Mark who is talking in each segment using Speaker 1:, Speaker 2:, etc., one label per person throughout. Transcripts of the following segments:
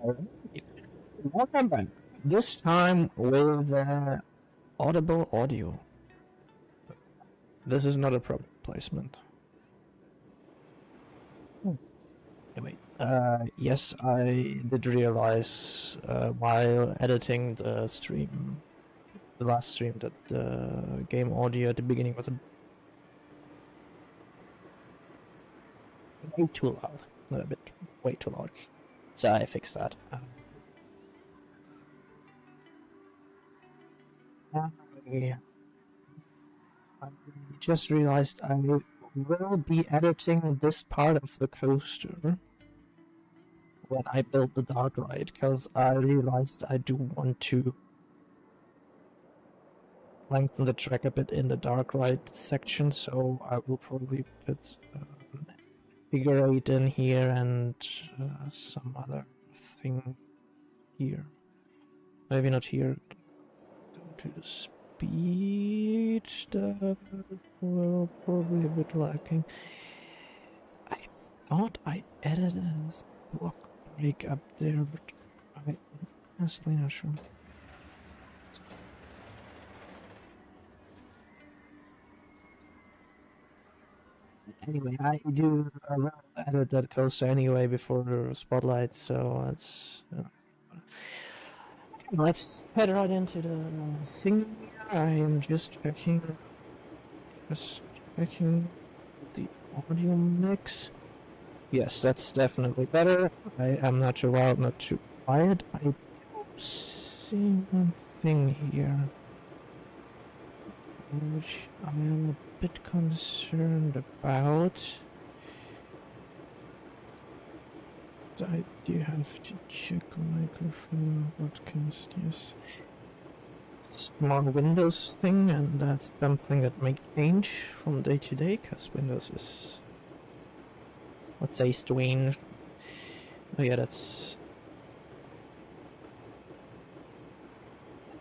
Speaker 1: Alright, welcome back. This time with audible audio. This is not a product placement. Anyway, yes, I did realize while editing the stream, the last stream, that the game audio at the beginning was way too loud. A bit way too loud. So I fixed that. I just realized I will be editing this part of the coaster when I build the dark ride, because I realized I do want to lengthen the track a bit in the dark ride section, so I will probably put figure 8 in here and some other thing here. Maybe not here. Go to the speed stuff. Well, probably a bit lacking. I thought I edited a block break up there, but I'm honestly not sure. Anyway, I do edit that coaster anyway before the spotlight, so it's. Let's head right into the thing. I am just checking the audio mix. Yes, that's definitely better. I am not too loud, not too quiet. I see one thing here, which I am a bit concerned about. I do have to check microphone broadcast, yes. Smart Windows thing, and that's something that may change from day to day, because Windows is, let's say, strange. Oh yeah, that's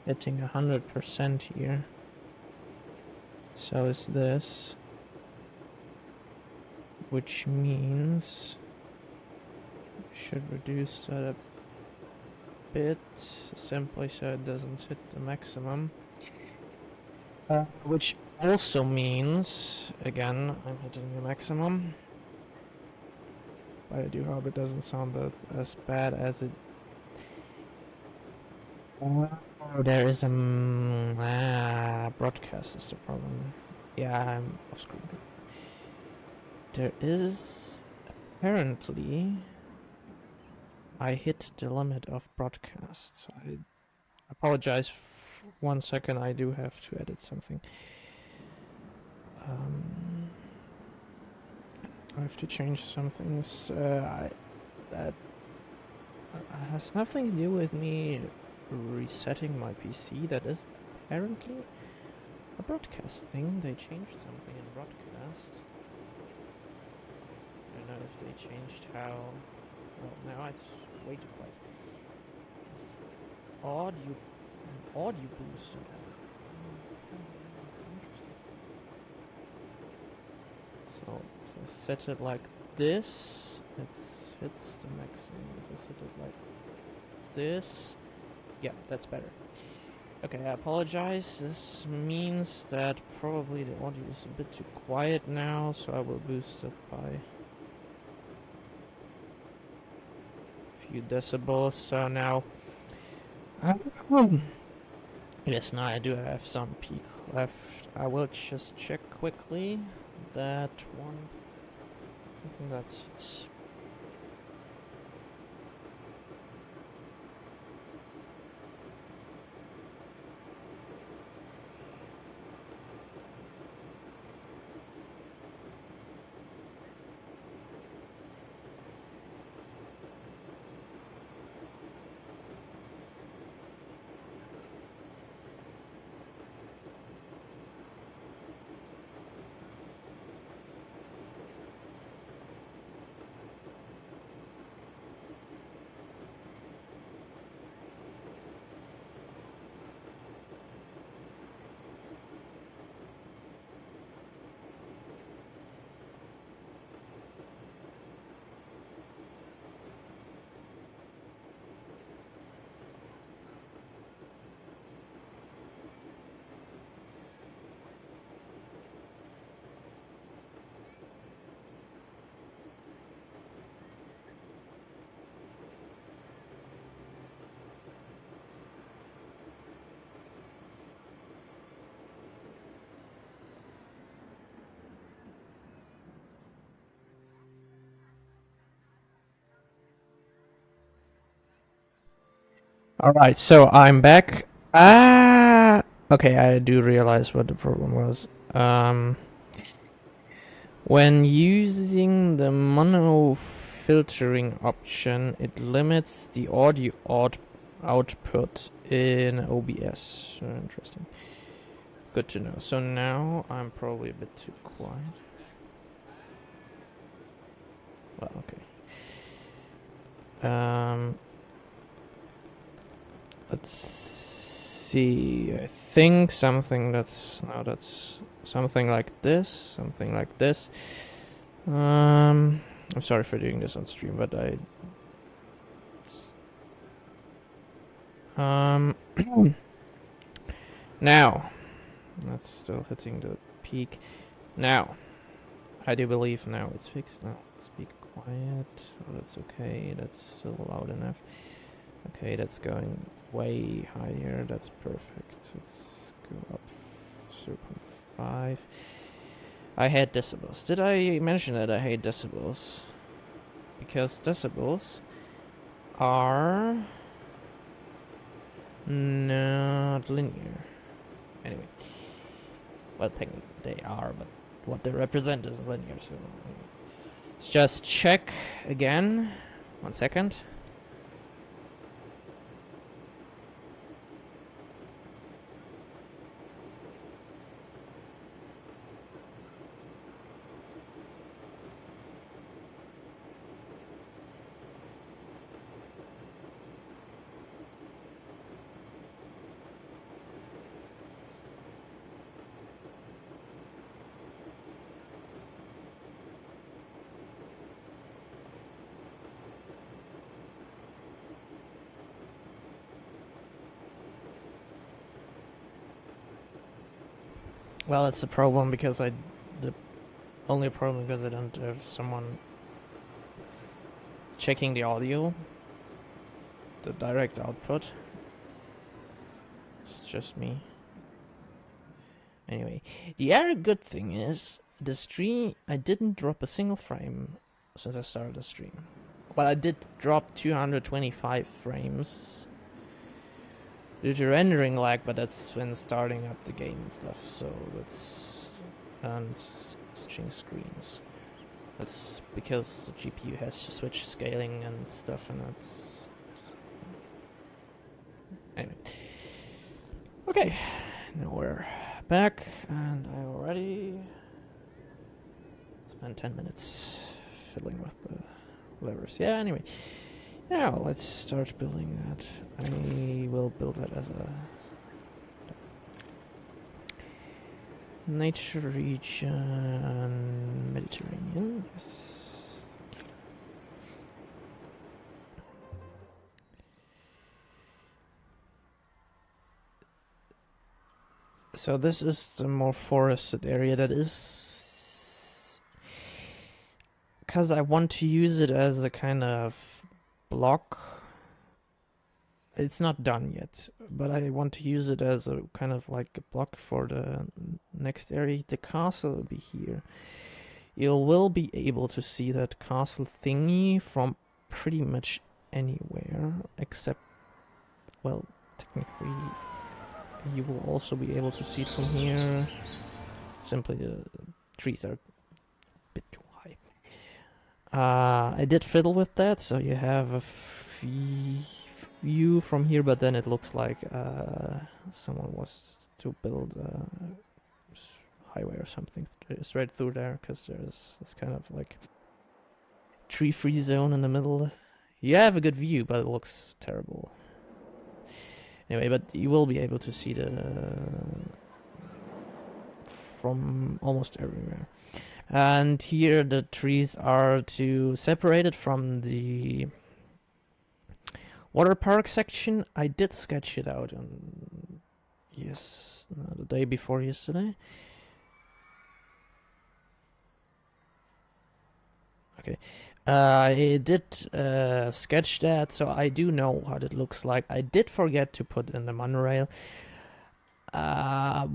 Speaker 1: hitting 100% here. So is this, which means I should reduce that a bit, simply so it doesn't hit the maximum. Which also means, again, I'm hitting the maximum. But I do hope it doesn't sound as bad as it. Oh, there is a broadcast is the problem. Yeah, I'm off screen. There is apparently. I hit the limit of broadcast. I apologize. 1 second, I do have to edit something. I have to change some things. That has nothing to do with me resetting my PC. That is apparently a broadcast thing. They changed something in broadcast. I don't know if they changed how. Well, now it's way too quiet. Audio boost. So if I set it like this, it hits the maximum. If I set it like this, yeah, that's better. Okay, I apologize. This means that probably the audio is a bit too quiet now, so I will boost it by few decibels. So now, yes, now I do have some peak left. I will just check quickly that one. I think that's. Alright, so I'm back. Ah, okay, I do realize what the problem was. When using the mono filtering option, it limits the audio output in OBS. Interesting. Good to know. So now I'm probably a bit too quiet. Well, okay. Let's see. I think something that's something like this. Something like this. I'm sorry for doing this on stream, but now that's still hitting the peak. Now I do believe now it's fixed. Now let's be quiet. Oh, that's okay. That's still loud enough. Okay, that's going way higher. That's perfect. Let's go up 0.5. I hate decibels. Did I mention that I hate decibels? Because decibels are not linear. Anyway. Well, technically they are, but what they represent is linear, so let's just check again. 1 second. Well, it's a problem because the only problem because I don't have someone checking the audio, the direct output. It's just me. Anyway, the other good thing is the stream. I didn't drop a single frame since I started the stream. Well, I did drop 225 frames due to rendering lag, but that's when starting up the game and stuff. So that's switching screens. That's because the GPU has to switch scaling and stuff, and that's anyway. Okay, now we're back, and I already spent 10 minutes fiddling with the levers. Yeah, anyway. Now let's start building that. I will build that as a nature region, Mediterranean. Yes. So this is the more forested area that is, because I want to use it as a kind of block. It's not done yet, but I want to use it as a kind of like a block for the next area. The castle will be here. You will be able to see that castle thingy from pretty much anywhere, except, well, technically you will also be able to see it from here. Simply the trees are a bit too high. I did fiddle with that, so you have a view from here, but then it looks like someone was to build a highway or something straight through there, because there's this kind of like tree-free zone in the middle. You have a good view, but it looks terrible. Anyway, but you will be able to see the from almost everywhere. And here the trees are to separate it from the water park section. I did sketch it out on the day before yesterday. Okay. I did sketch that, so I do know what it looks like. I did forget to put in the monorail,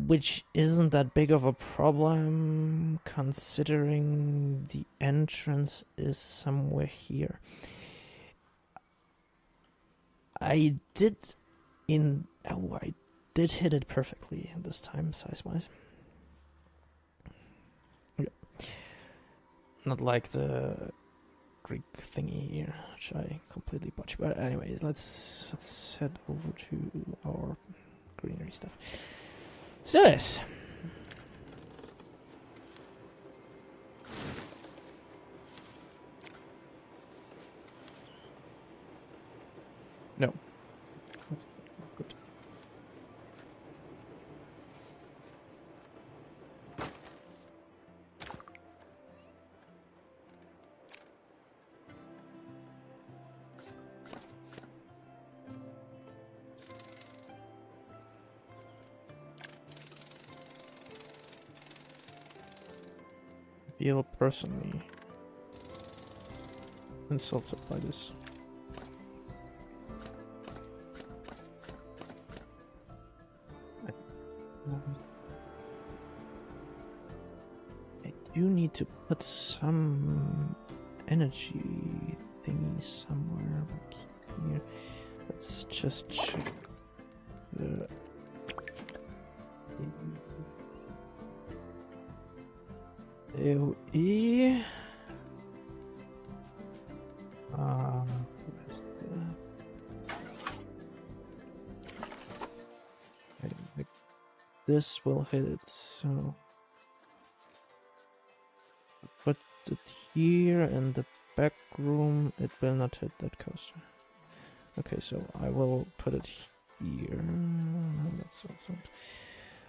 Speaker 1: which isn't that big of a problem considering the entrance is somewhere here. I did Oh, I did hit it perfectly this time, size-wise. Yeah. Not like the Greek thingy here, which I completely botched. But anyway, let's head over to our greenery stuff. So this. No. Good. I feel personally insulted by this. I do need to put some energy thingy somewhere back here. Let's just check the AOE. This will hit it, so put it here in the back room. It will not hit that coaster. Okay, so I will put it here. No, that's also.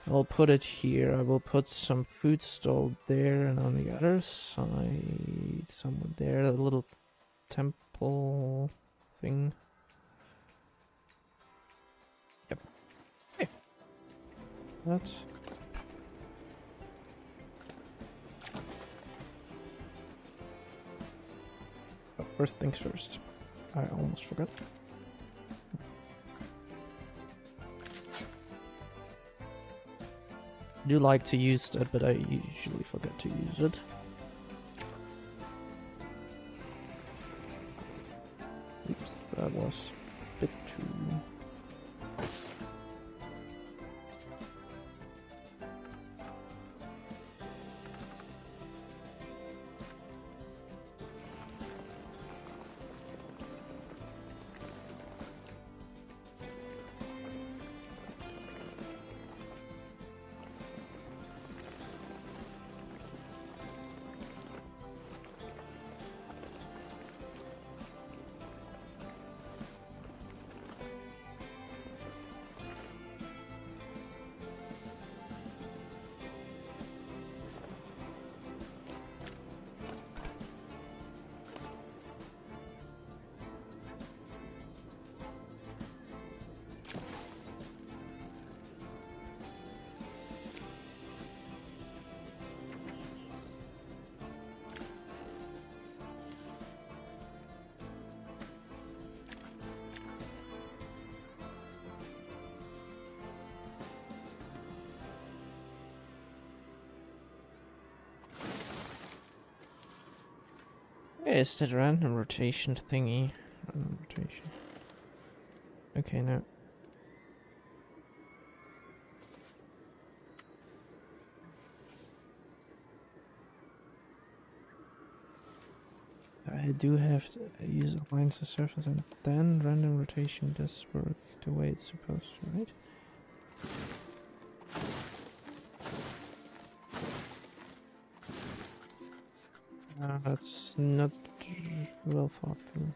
Speaker 1: I'll put it here. I will put some food stall there, and on the other side, somewhere there, a little temple thing. Yep. Okay. That. But first things first. I almost forgot. I do like to use that, but I usually forget to use it. Oops, that was a bit too... Is that random rotation thingy? Random rotation. Okay, now. I do have to use aligns the surface and then random rotation does work the way it's supposed to, right? That's not well thought through.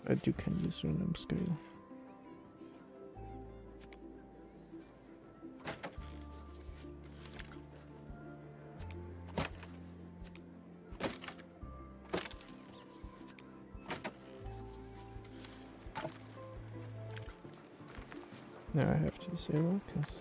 Speaker 1: I do can use random scale. Now I have to disable because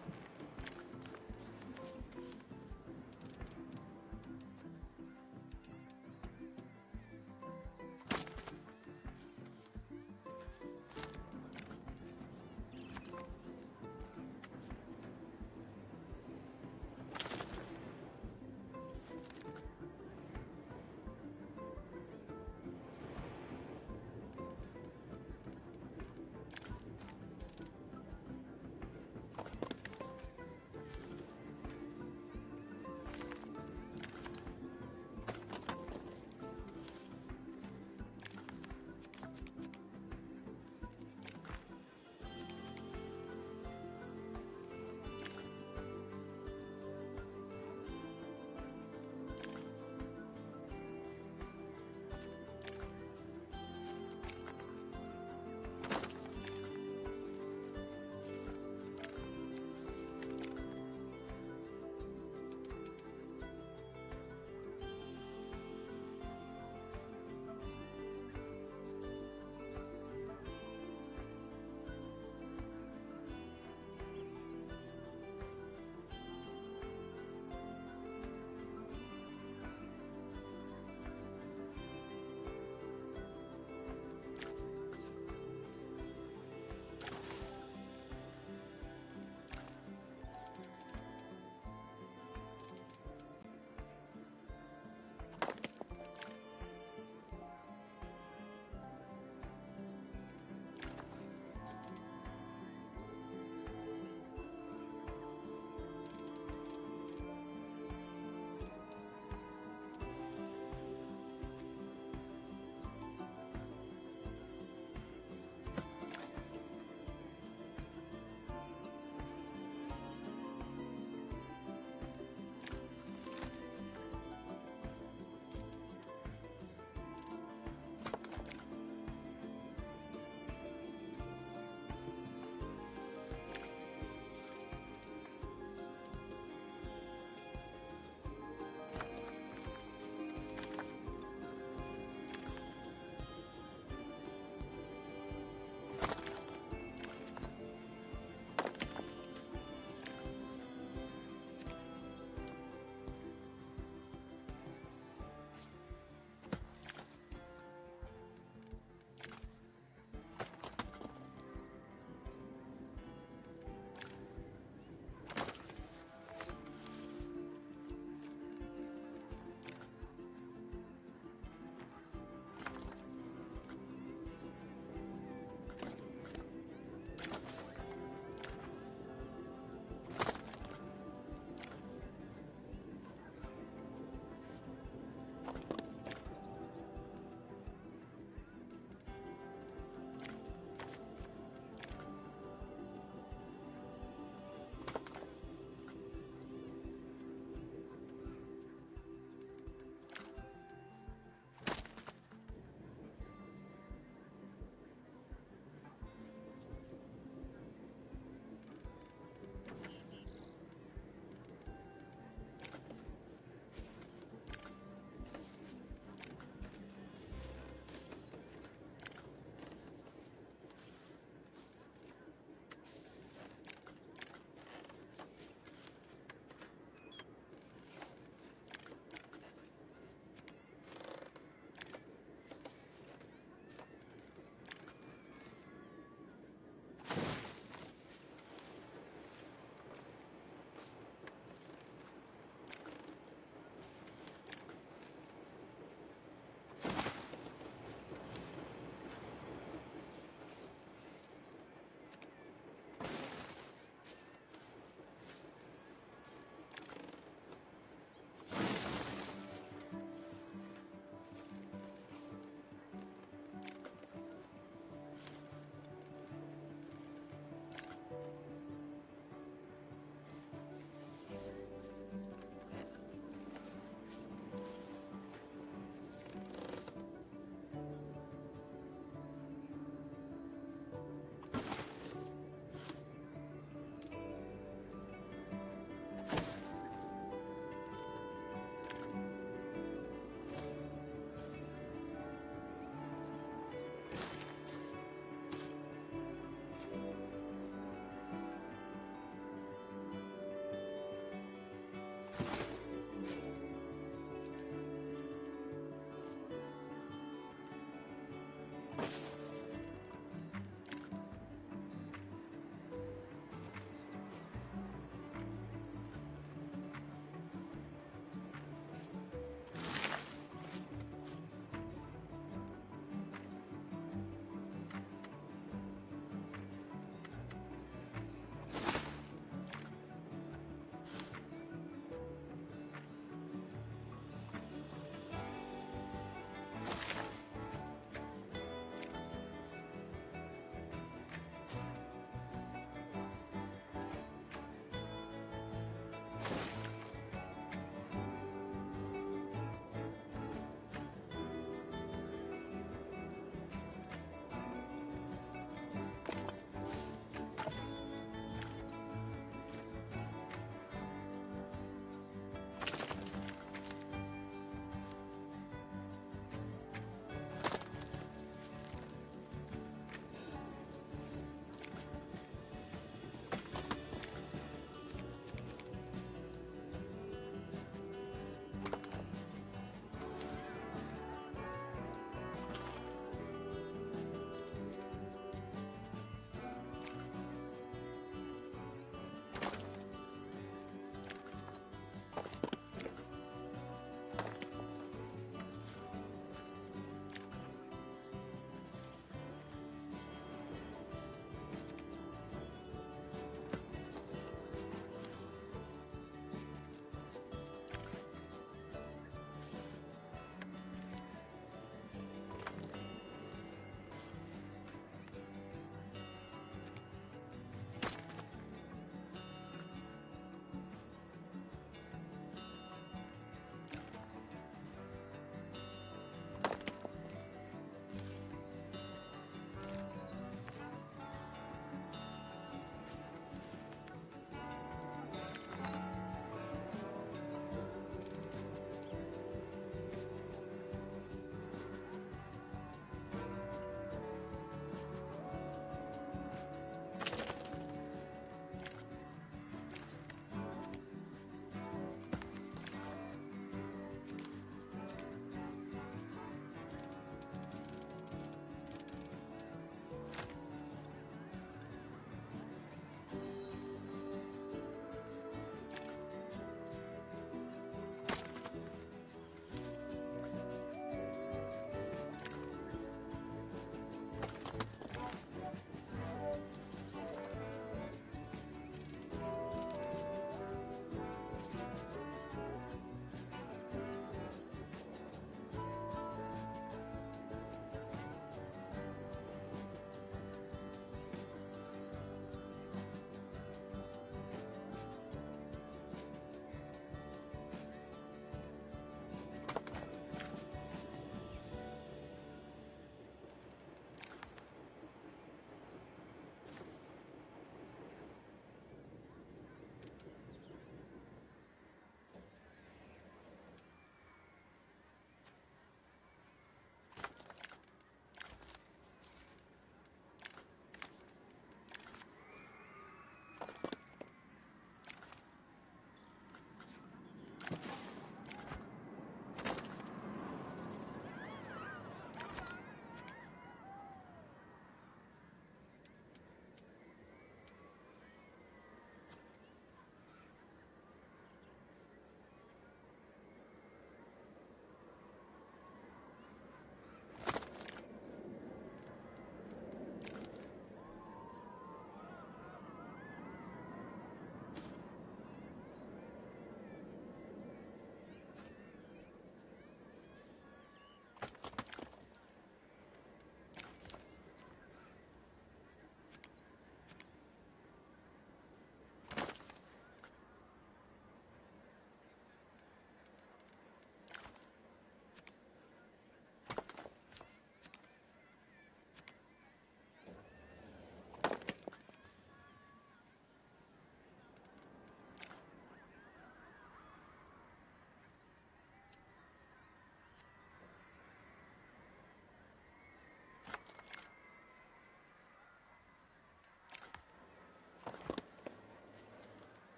Speaker 1: Should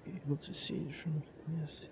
Speaker 1: be able to see it from yes.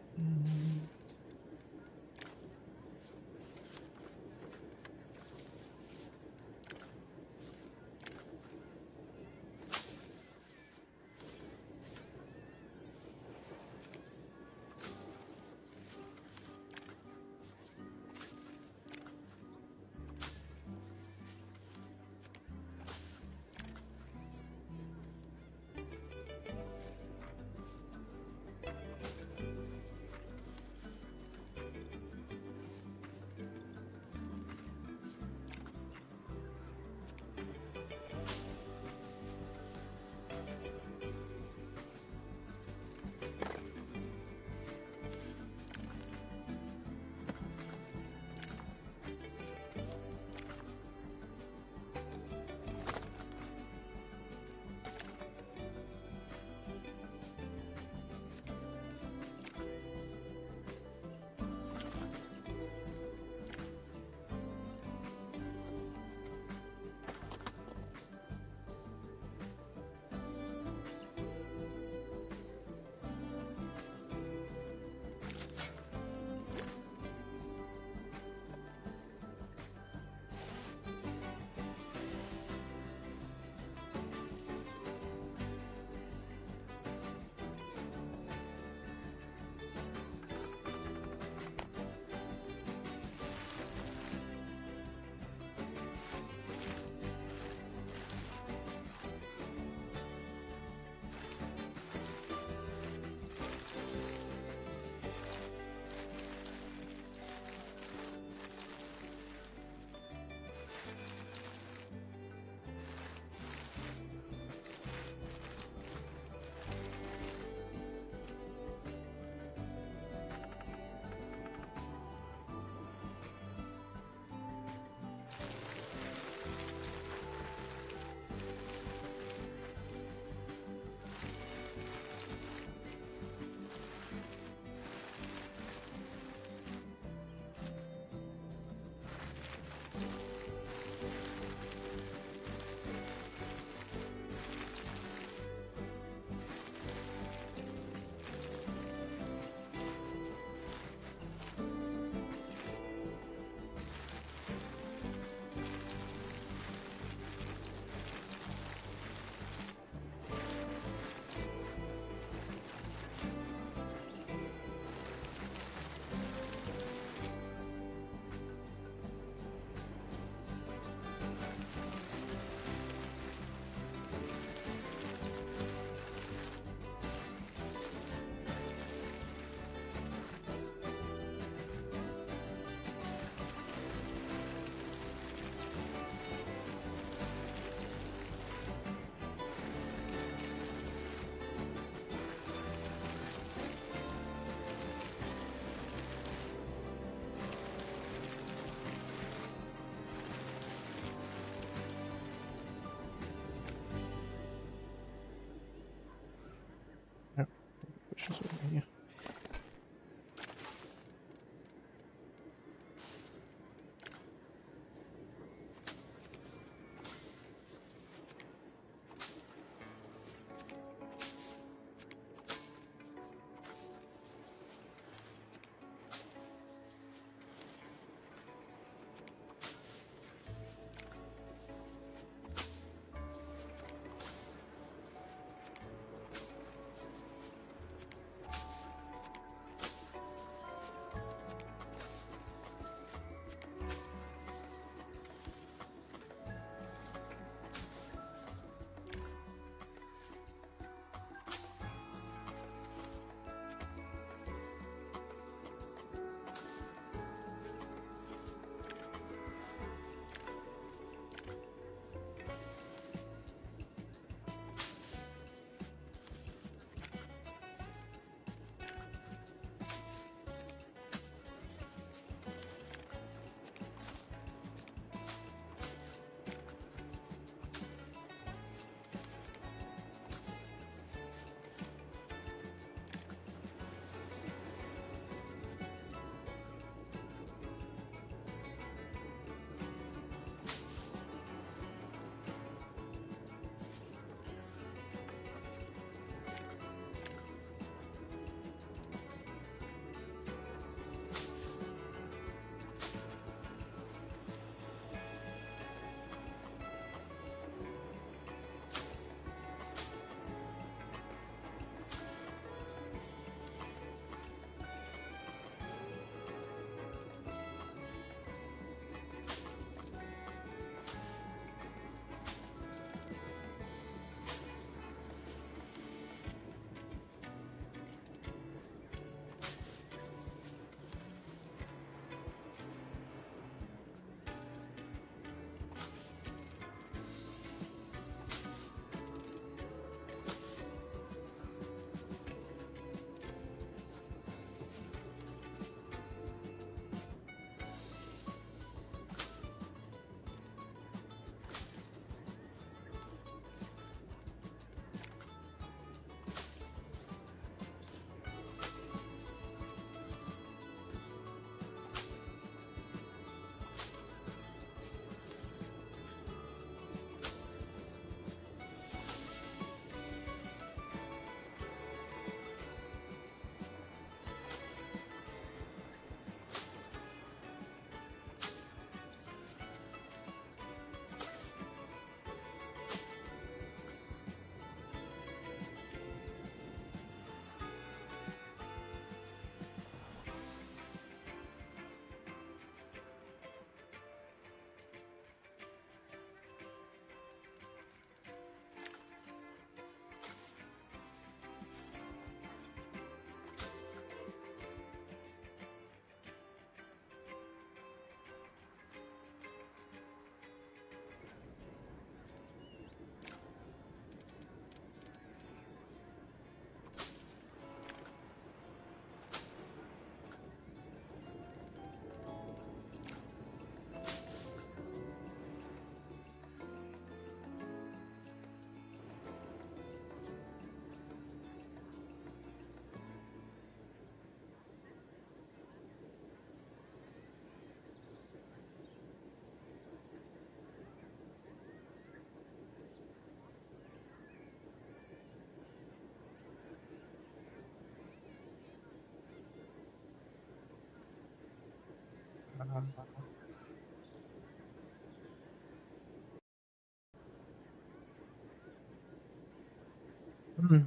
Speaker 1: Hmm.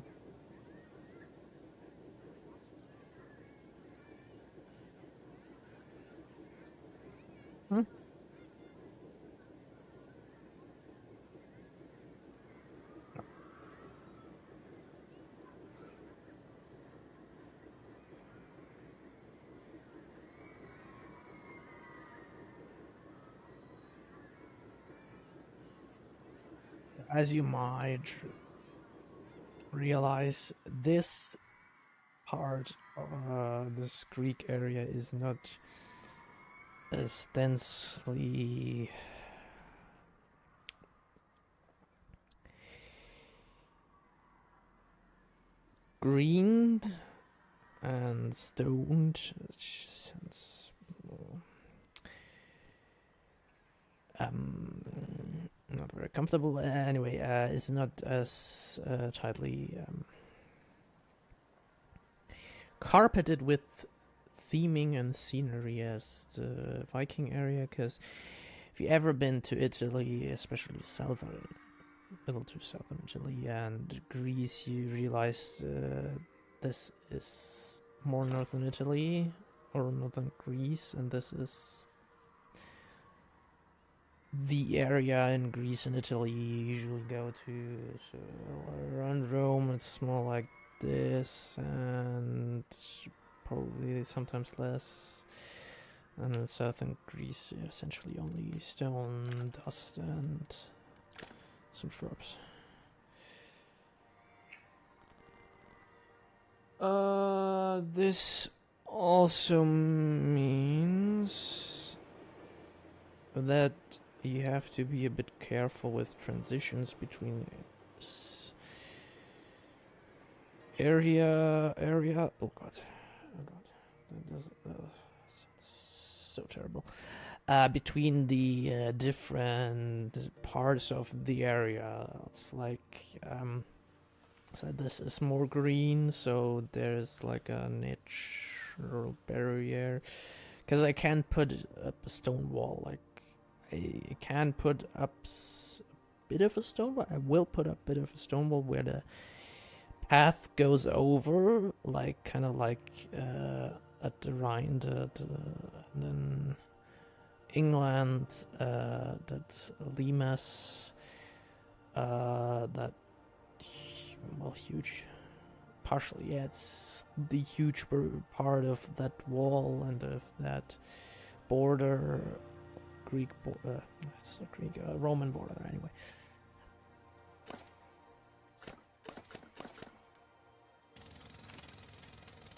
Speaker 1: Hmm. As you might realize, this part of this Greek area is not as densely greened and stoned. Sounds not very comfortable. Anyway, it's not as tightly carpeted with theming and scenery as the Viking area. Because if you ever been to Italy, especially southern, a little too southern Italy and Greece, you realize this is more northern Italy or northern Greece, and this is the area in Greece and Italy you usually go to. So around Rome, it's more like this, and probably sometimes less. And in southern Greece, essentially only stone, dust, and some shrubs. This also means that you have to be a bit careful with transitions between area. Oh god, that does, so terrible. Between the different parts of the area, it's like so this is more green, so there's like a natural barrier. Because I can't put up a stone wall. Like, I can put up a bit of a stone wall. I will put up a bit of a stone wall where the path goes over, like, kind of like at the Rhine, then England, that Limes, that, well, huge, partially, yeah, it's the huge part of that wall and of that border, Greek border, it's a Greek, Roman border anyway.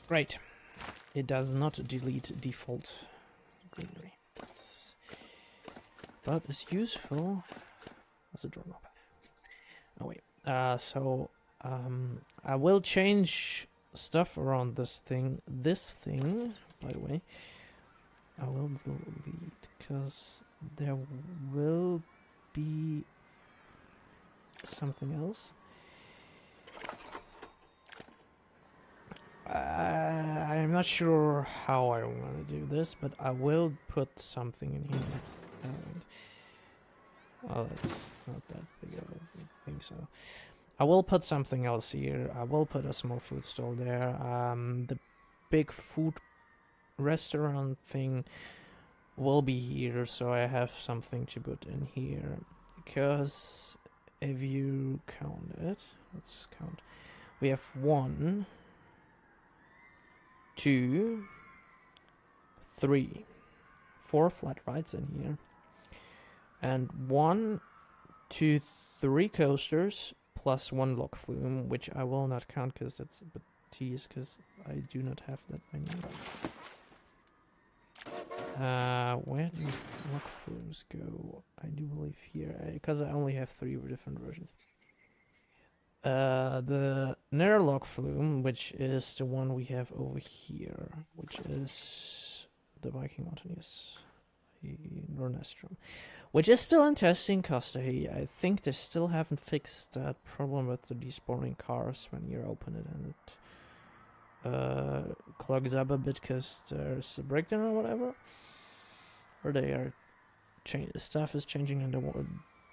Speaker 1: Great. It does not delete default greenery, but it's useful as a doorknob. Oh wait, so I will change stuff around this thing. This thing, by the way, I will delete because there will be something else. I'm not sure how I want to do this, but I will put something in here. Oh, that's not that big of a thing, so I will put something else here. I will put a small food stall there. The big food restaurant thing will be here, so I have something to put in here. Because if you count it, let's count. We have 1, 2, 3, 4 flat rides in here, and 1, 2, 3 coasters plus 1 log flume, which I will not count because that's a bit tedious because I do not have that many. Where do log flumes go? I do believe here, because I only have 3 different versions. The Nair log flume, which is the one we have over here, which is the Viking Mountaineers, Nornestrum, which is still in testing because I think they still haven't fixed that problem with the despawning cars when you open it and it clogs up a bit because there's a breakdown or whatever. or they are stuff is changing, and the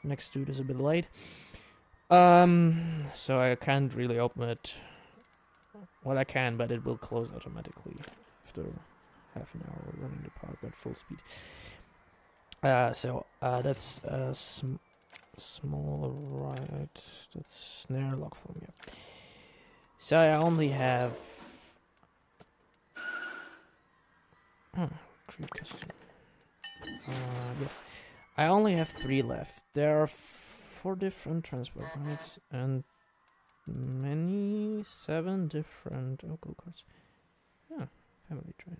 Speaker 1: next dude is a bit late. So I can't really open it. Well, I can, but it will close automatically after half an hour running the park at full speed. So that's a small right. That's snare lock from you. So I only have create custom. Yes, I only have 3 left. There are 4 different transport rights and 7 different go-karts. Ah, family train.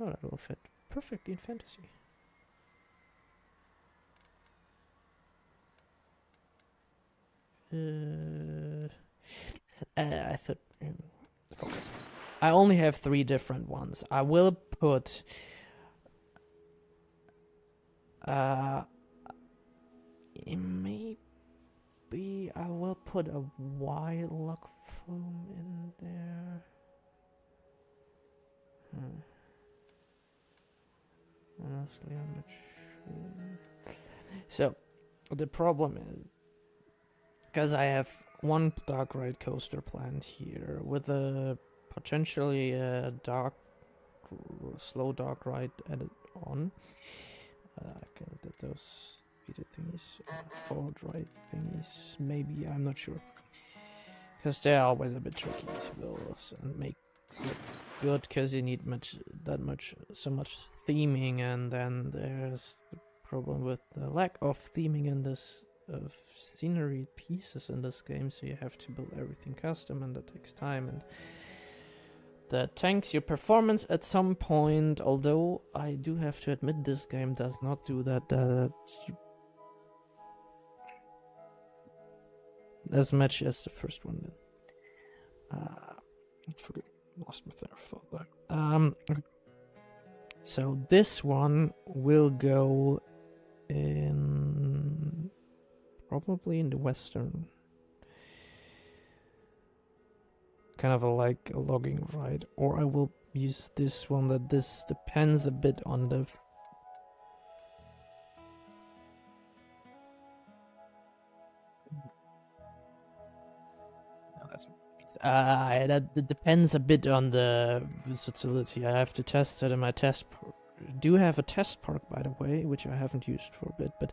Speaker 1: Oh, that will fit perfectly in fantasy. I thought. Focus. I only have 3 different ones. I will put. Maybe I will put a wild lock flume in there. Honestly, I'm not sure. So, the problem is, because I have one dark ride coaster planned here with a potentially a slow dark ride added on. I can get those beta thingies, board ride thingies. Maybe, I'm not sure, because they're always a bit tricky to build and make look good, because you need so much theming, and then there's the problem with the lack of theming in this of scenery pieces in this game, so you have to build everything custom, and that takes time, and that tanks your performance at some point. Although I do have to admit, this game does not do that as much as the first one did. I forgot, lost my train of thought there. So this one will go in probably in the western, kind of like a logging ride, or I will use this one. That this depends a bit on the that depends a bit on the versatility. I have to test it in my test. Do have a test park, by the way, which I haven't used for a bit, but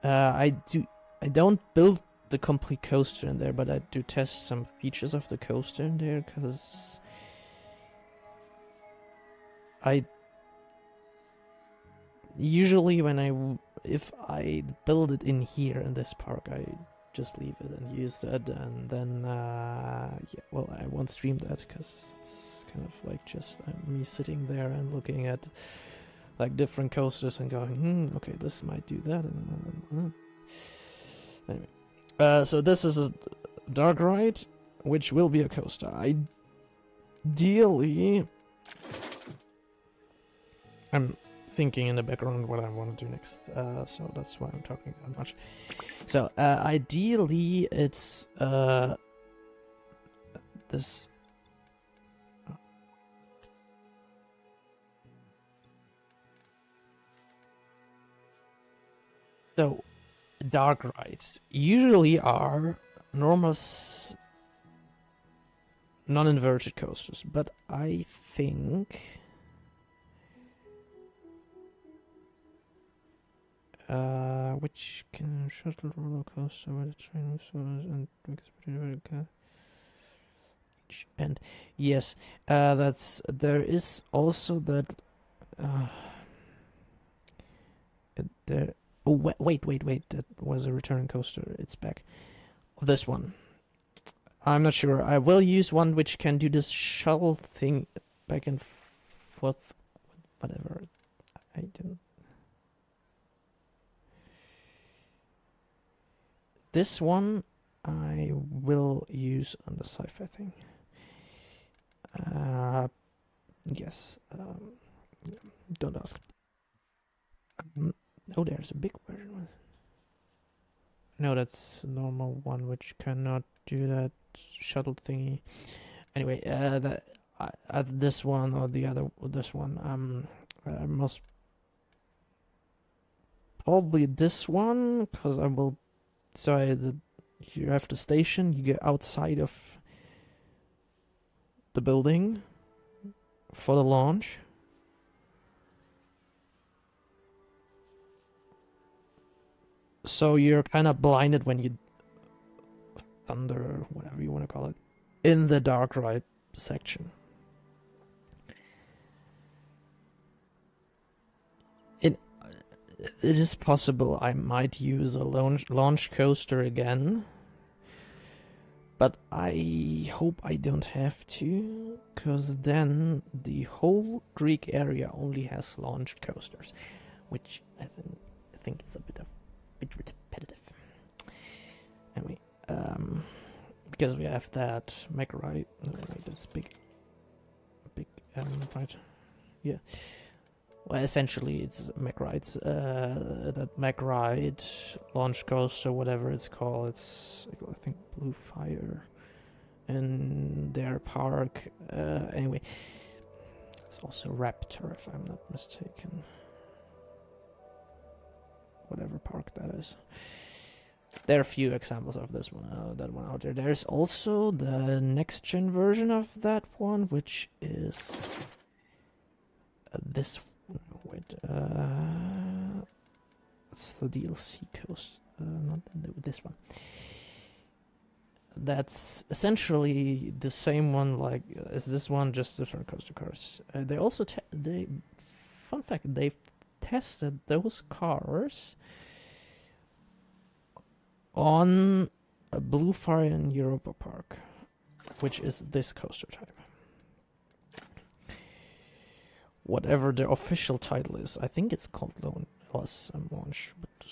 Speaker 1: I don't build the complete coaster in there, but I do test some features of the coaster in there, because I usually if I build it in here in this park, I just leave it and use that, and then yeah, well, I won't stream that because it's kind of like just me sitting there and looking at like different coasters and going, okay, this might do that, and anyway. So this is a dark ride, which will be a coaster. Ideally, I'm thinking in the background what I want to do next, so that's why I'm talking that much. So ideally, it's this. So dark rides usually are normal non-inverted coasters, but I think which can shuttle roller coaster where the train moves and each end. Yes, there is also that there. Oh, wait, that was a returning coaster. It's back. This one. I'm not sure. I will use one which can do this shuttle thing back and forth. Whatever. I didn't. This one I will use on the sci-fi thing. Yes. Don't ask. Oh, there's a big version. No, that's a normal one which cannot do that shuttle thingy. Anyway, this one or the other, this one, Most probably this one, because I will. So you have the station. You get outside of the building for the launch. So you're kind of blinded when you thunder, or whatever you want to call it, in the dark ride section. It is possible I might use a launch coaster again, but I hope I don't have to, because then the whole Greek area only has launch coasters, which I think is a bit repetitive. Anyway, because we have that mech ride, that's big, right? Yeah. Well, essentially, it's mech rides. That mech ride, launch coaster, whatever it's called. It's, I think, Blue Fire in their park. Anyway, it's also Raptor, if I'm not mistaken. Whatever park that is. There are a few examples of this one, that one out there. There's also the next gen version of that one, which is this. Wait, that's the DLC coast, not this one. That's essentially the same one like as this one, just different coaster cars. They also fun fact, they've tested those cars on a Blue Fire in Europa Park, which is this coaster type. Whatever the official title is. I think it's called Launch, but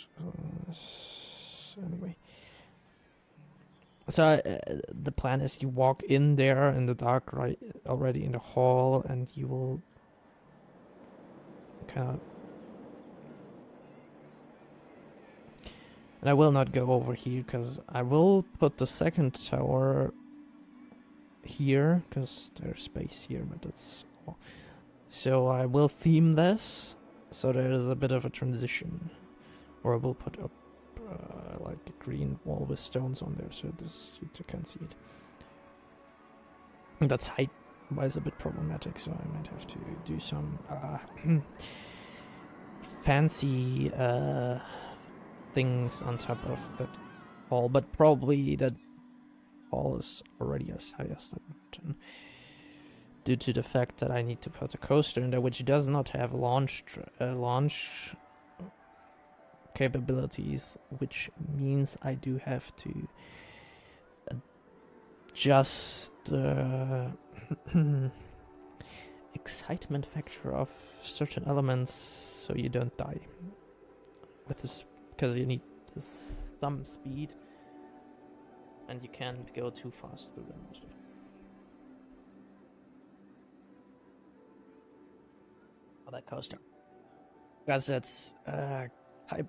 Speaker 1: anyway. So the plan is you walk in there in the dark, right, already in the hall, and you will kind of... And I will not go over here, because I will put the second tower here, because there's space here, but that's all. So I will theme this, so there is a bit of a transition. Or I will put up like a green wall with stones on there, so you can see it. That's height-wise a bit problematic, so I might have to do some fancy things on top of that wall, but probably that wall is already as high as that mountain. Due to the fact that I need to put a coaster in there, which does not have launch capabilities, which means I do have to adjust the excitement factor of certain elements so you don't die with this, because you need some speed and you can't go too fast through them. That coaster, because that's type,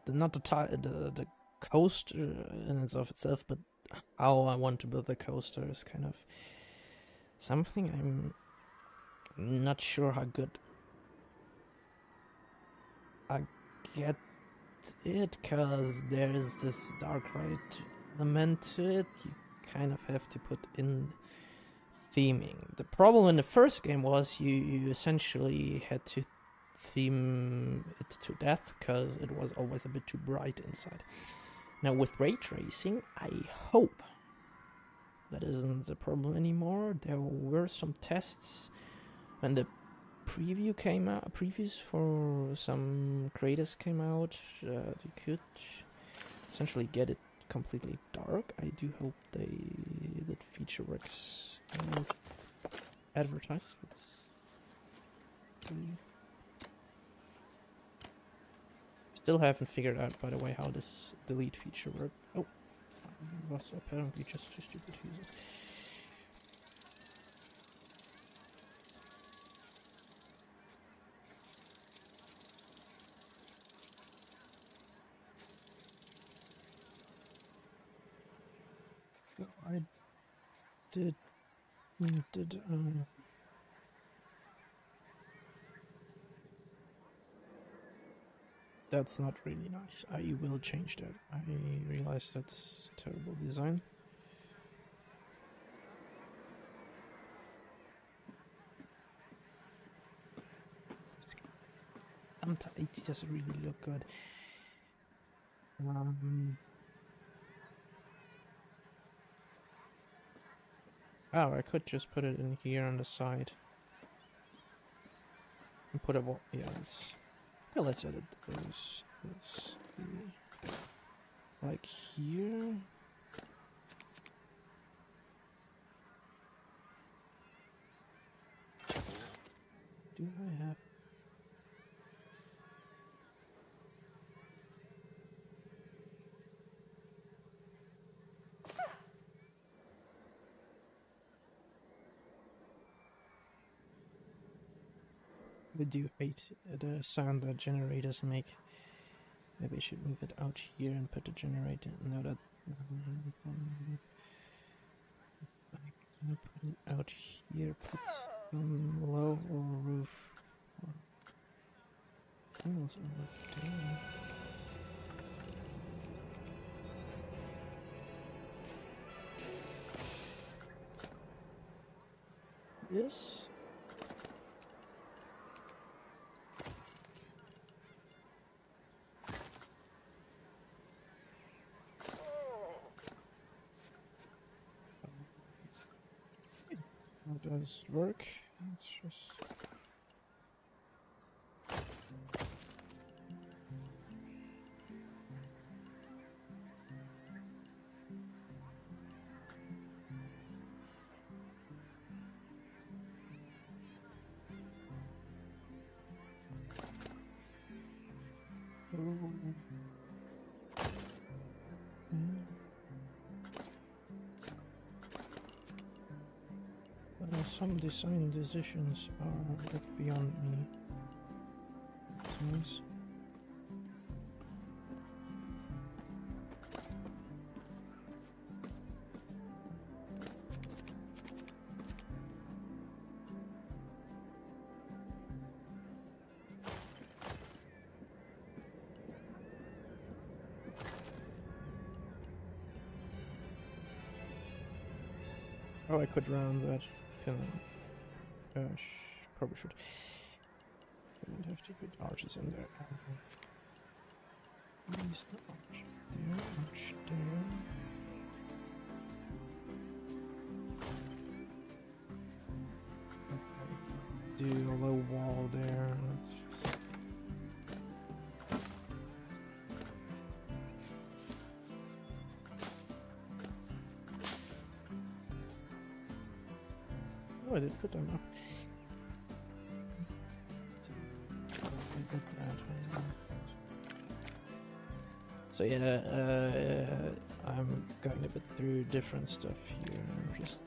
Speaker 1: not the coaster in and of itself, but how I want to build the coaster is kind of something I'm not sure how good I get it, because there's this dark ride element to it. You kind of have to put in theming. The problem in the first game was you essentially had to theme it to death, because it was always a bit too bright inside. Now with ray tracing, I hope that isn't the problem anymore. There were some tests when the previews for some creators came out. You could essentially get it completely dark. I do hope that shipwrecks is advertised. Still haven't figured out, by the way, how this delete feature works. Oh, I was apparently just too stupid to use it. I did That's not really nice. I will change that. I realize that's terrible design. Sometimes it doesn't really look good. Oh, I could just put it in here on the side. And put a wall. Yeah, let's edit this. Like here. Do I have? I do hate the sound that generators make. Maybe I should move it out here and put the generator. No, that. I'm gonna put it out here. Put some low or roof. Panels over there. Yes. How does work? Let's just. Some design decisions are a bit beyond me. Nice. Oh, I could round that. Can I? Probably should. Don't have to put arches in there. There's the arch there, arch there. Okay. Do a low wall there. Let's just... Oh, I did put them up. So yeah, I'm going a bit through different stuff here. I'm just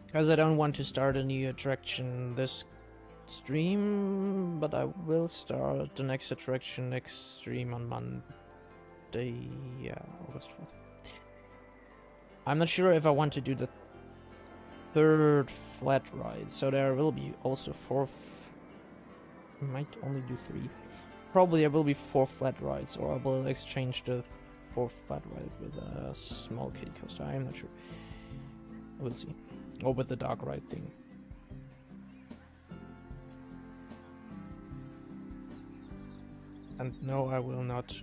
Speaker 1: because I don't want to start a new attraction this stream, but I will start the next attraction next stream on Monday, yeah, August 4th. I'm not sure if I want to do the third flat ride, so there will be also I might only do 3. Probably there will be 4 flat rides, or I will exchange the 4th flat ride with a small kiddie coaster. I am not sure. We'll see. Or with the dark ride thing. And no, I will not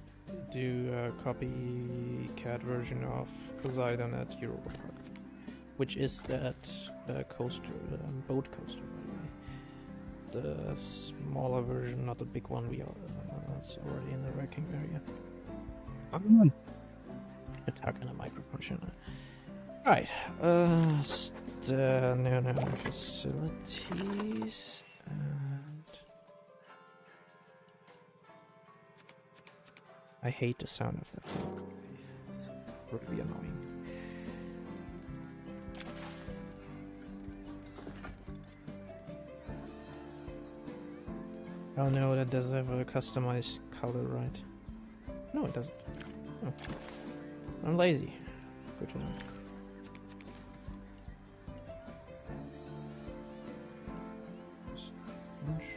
Speaker 1: do a copycat version of Poseidon at Europa Park, which is that coaster, boat coaster, by the way. The smaller version, not the big one. It's already in the wrecking area. Attacking a microphone channel. Right. No, facilities and I hate the sound of that. It's really annoying. Oh no, that does have a customized color, right? No, it doesn't. Oh. I'm lazy. Good to know. Nice.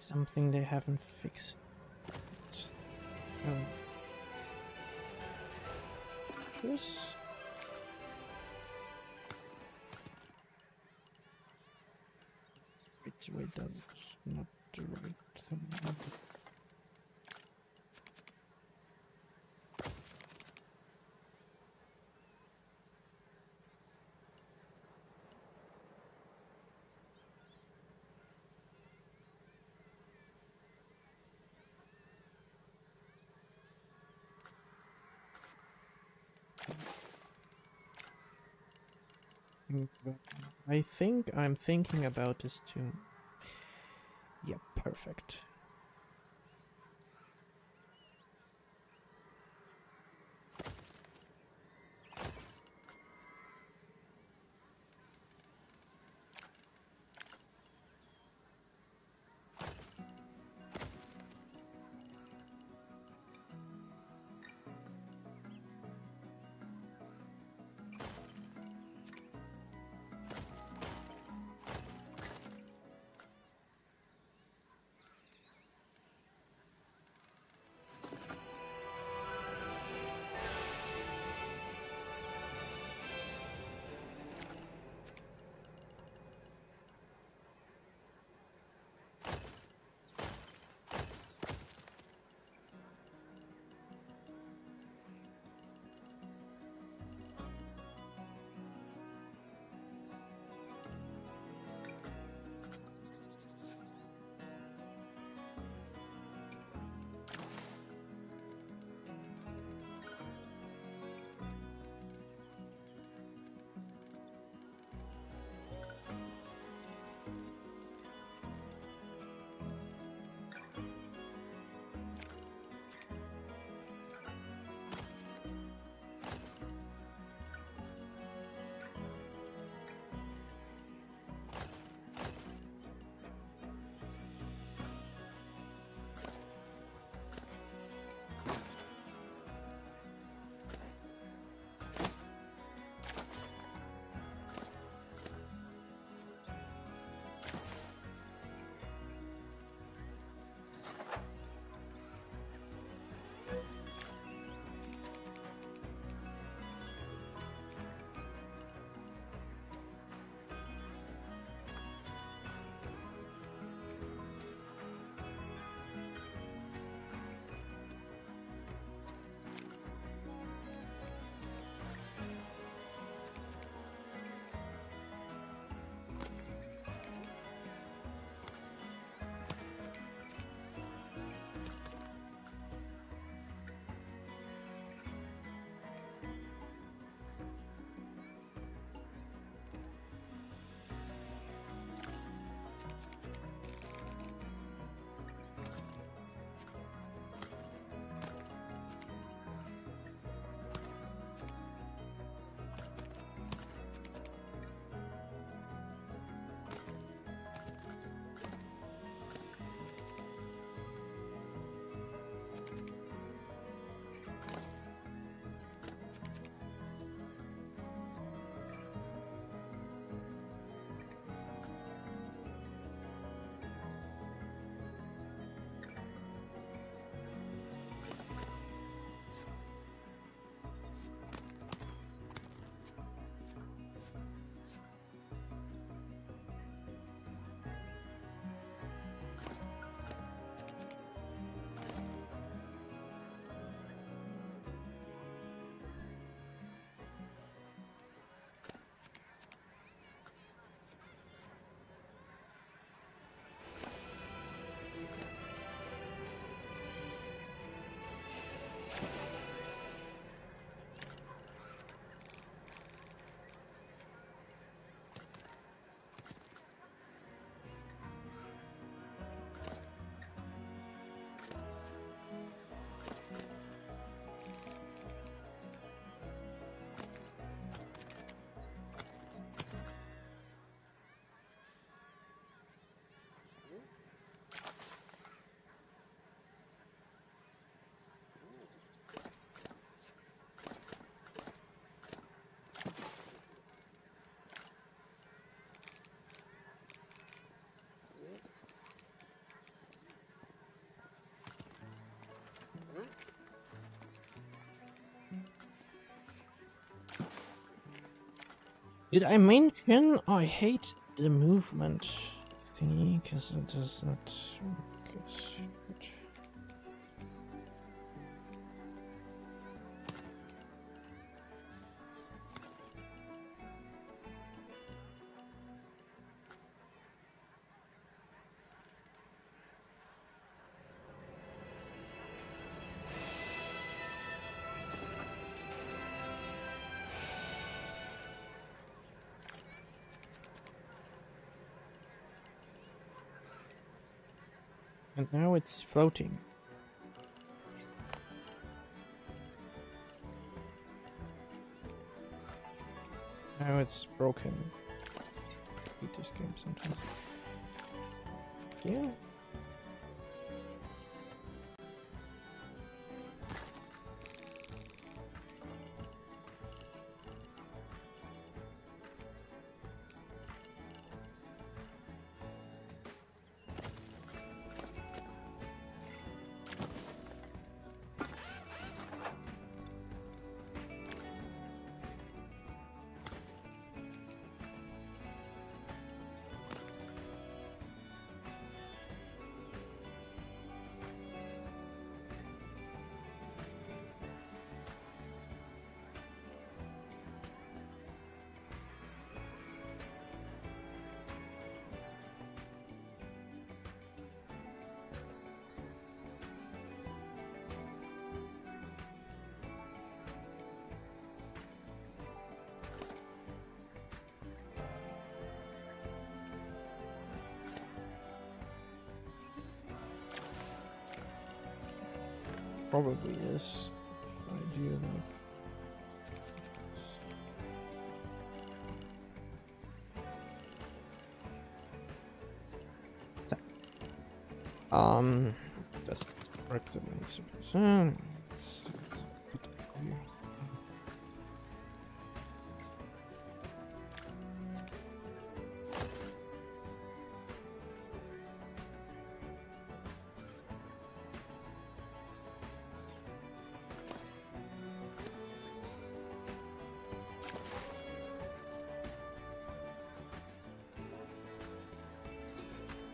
Speaker 1: something they haven't fixed. Oh. Just... Wait, that's not the right thing. I think I'm thinking about this too. Yep, perfect. Did I mention I hate the movement thingy because it does not good. And now it's floating. Now it's broken. I hate this game sometimes. Yeah. Probably is. If I do like. Just break the main.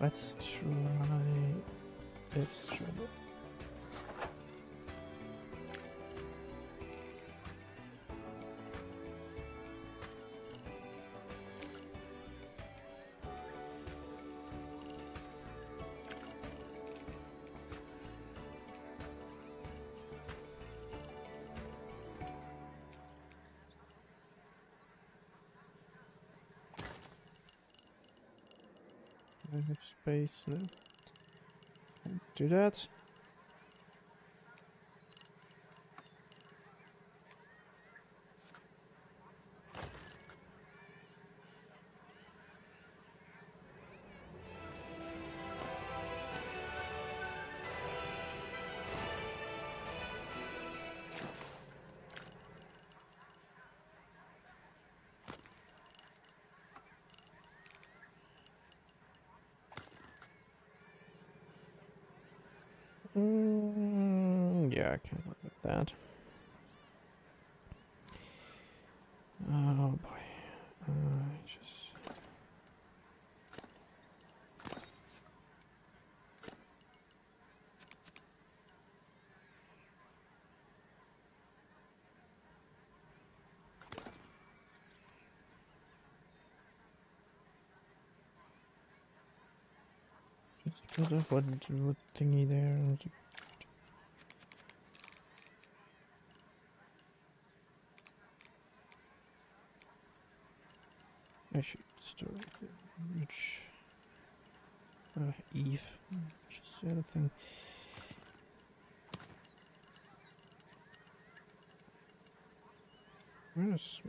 Speaker 1: Let's try. Let's try. I have space now. Do that. Yeah, I can work with that. Oh boy. Just put a wood thingy there. And I should store it. Which Eve. Which is the other thing. Where's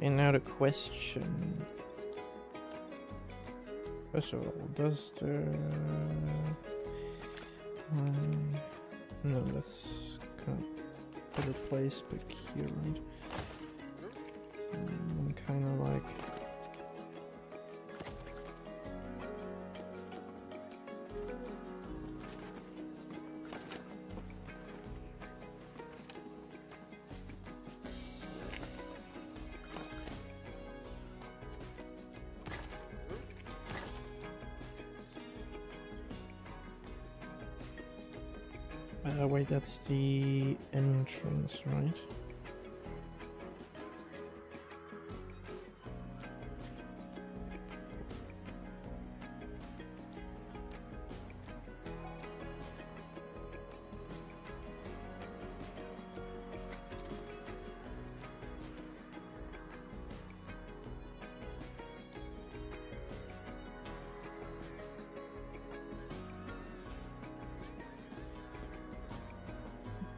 Speaker 1: And now the question. First of all, does the... no, that's kind of better place back here, right? Kind of like... wait, that's the entrance, right?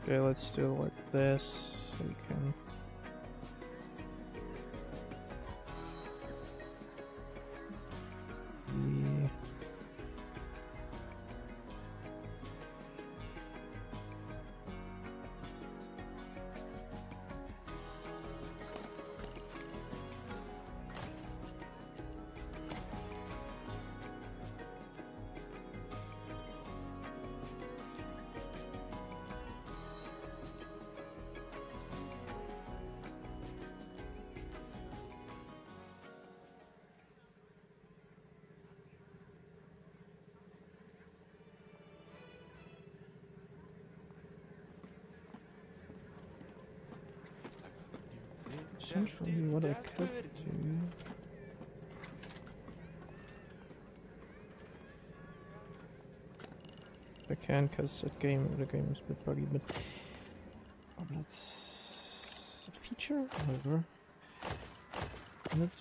Speaker 1: Okay, let's do it like this, so we can... Essentially what I could do... I can, because the game is a bit buggy, but... Oh, that's... a feature? However... Let's...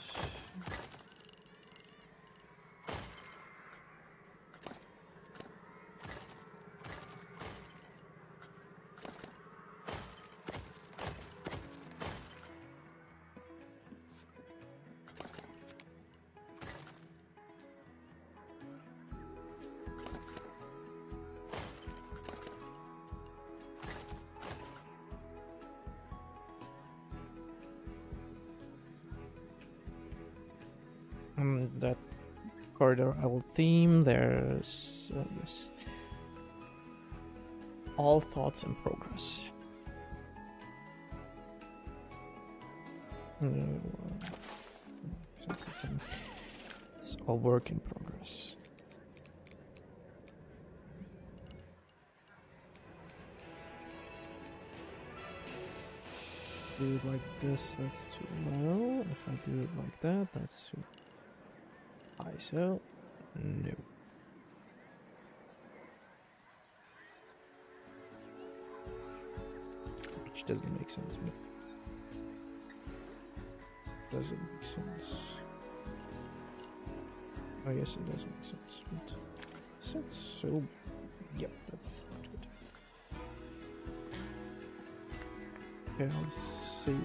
Speaker 1: that corridor I will theme. There's yes. All thoughts in progress. It's all work in progress. Do it like this, that's too low. If I do it like that, that's too high. So, no. Which doesn't make sense, but doesn't make sense. I guess it does make sense, but so yep, that's not good. Okay, let's see.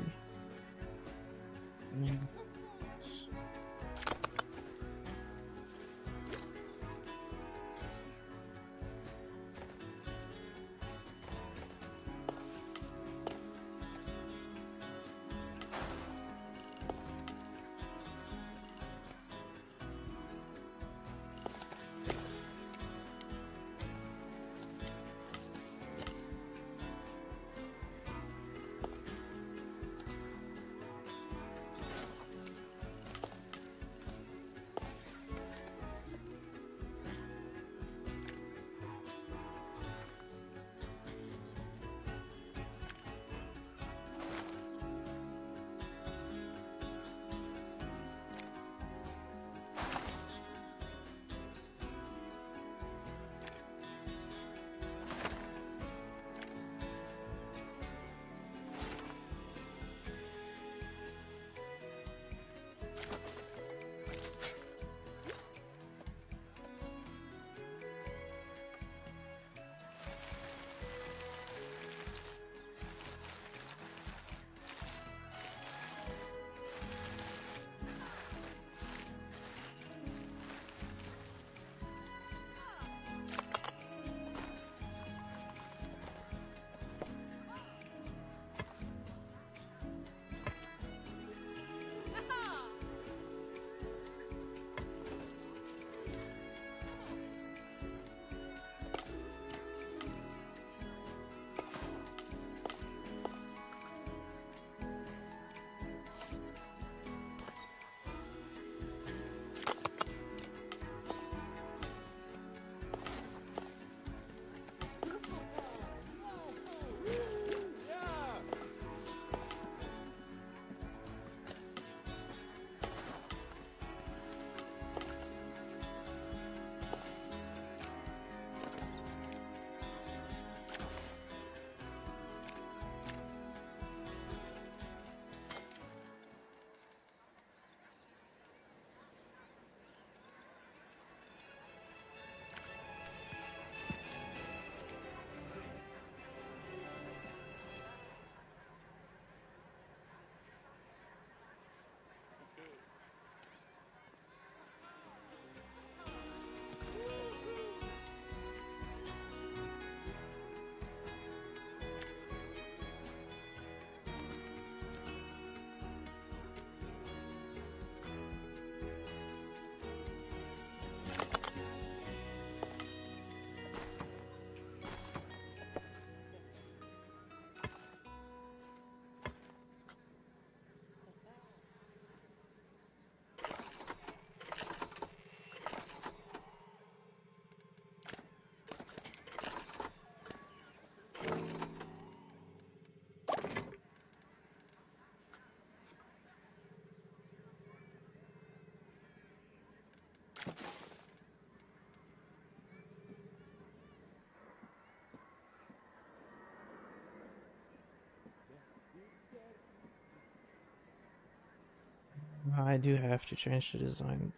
Speaker 1: I do have to change the design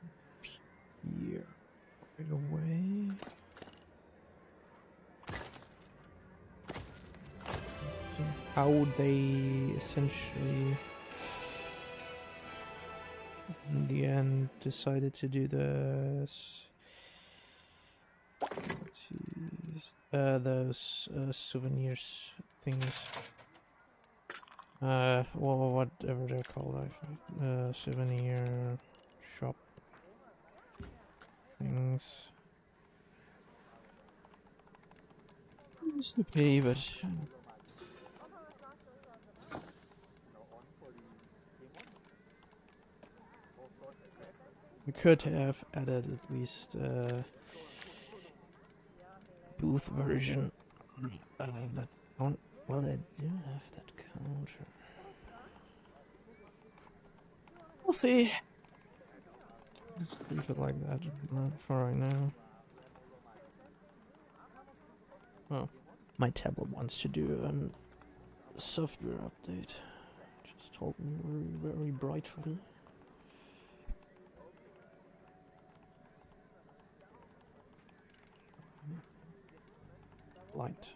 Speaker 1: here right away. So how they essentially in the end decided to do this. Those souvenirs things. Well, whatever they're called, I think. Souvenir shop things. It's okay, but we could have added at least booth version that count. Well, I do have that counter. We'll see. Just leave it like that for right now. Oh, my tablet wants to do a software update. Just told me very, very brightly. Light.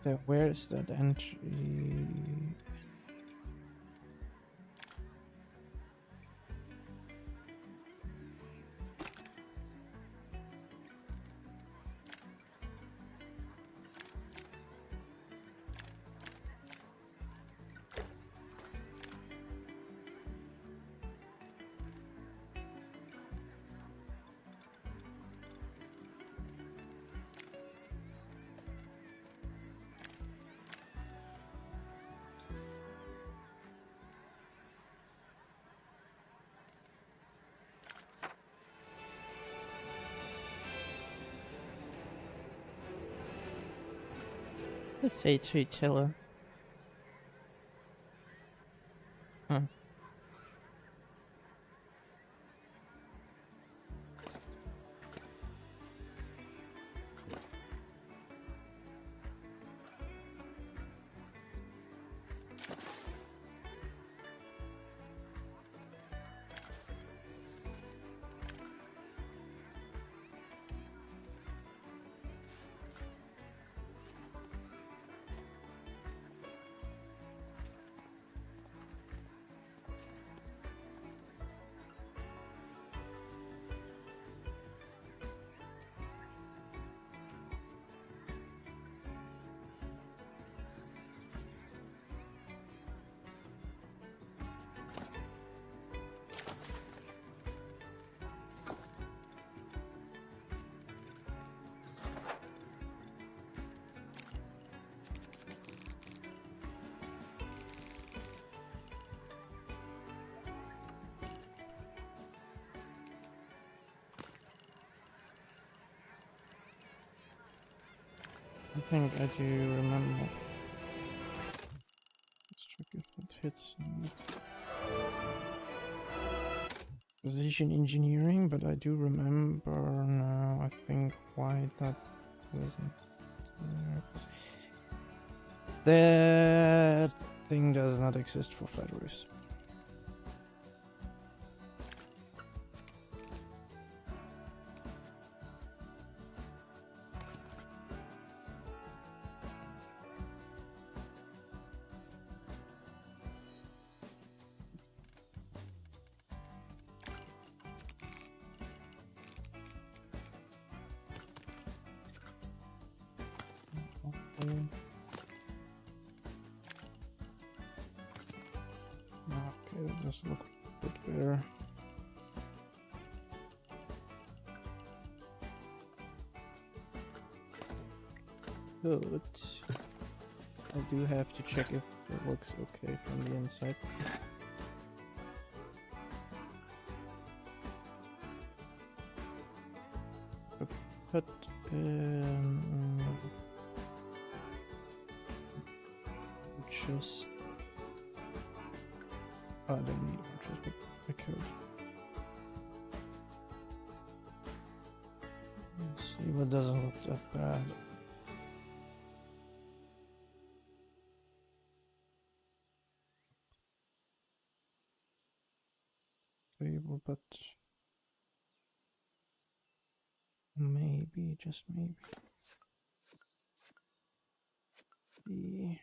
Speaker 1: So where is that entry? Let's say Chilla. Huh. I think I do remember. Let's check if it hits position engineering, but I do remember now, I think, why that wasn't there. That thing does not exist for flat roofs. Okay, that does look a bit better. Good. I do have to check if it looks okay from the inside. But just I don't need archers, but I could. Let's see what doesn't look that bad. Table, but maybe, just maybe. The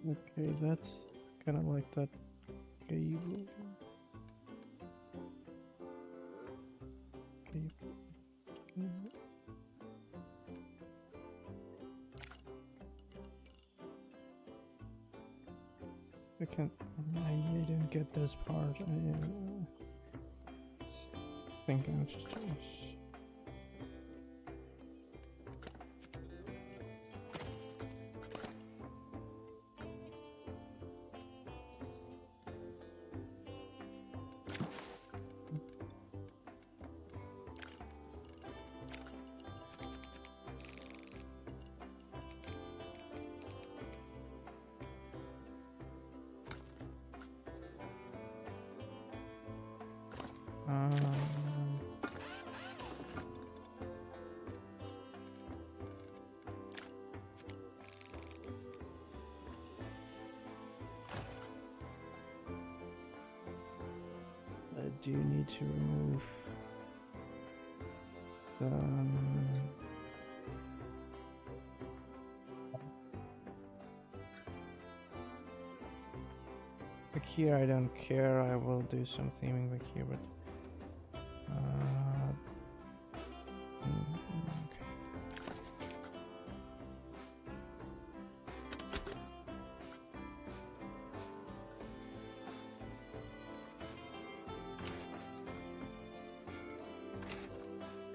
Speaker 1: Okay, that's kind of like that cable. I can't. I didn't get this part. I think I'm just. I do need to remove back here. I don't care. I will do some theming back here, but okay.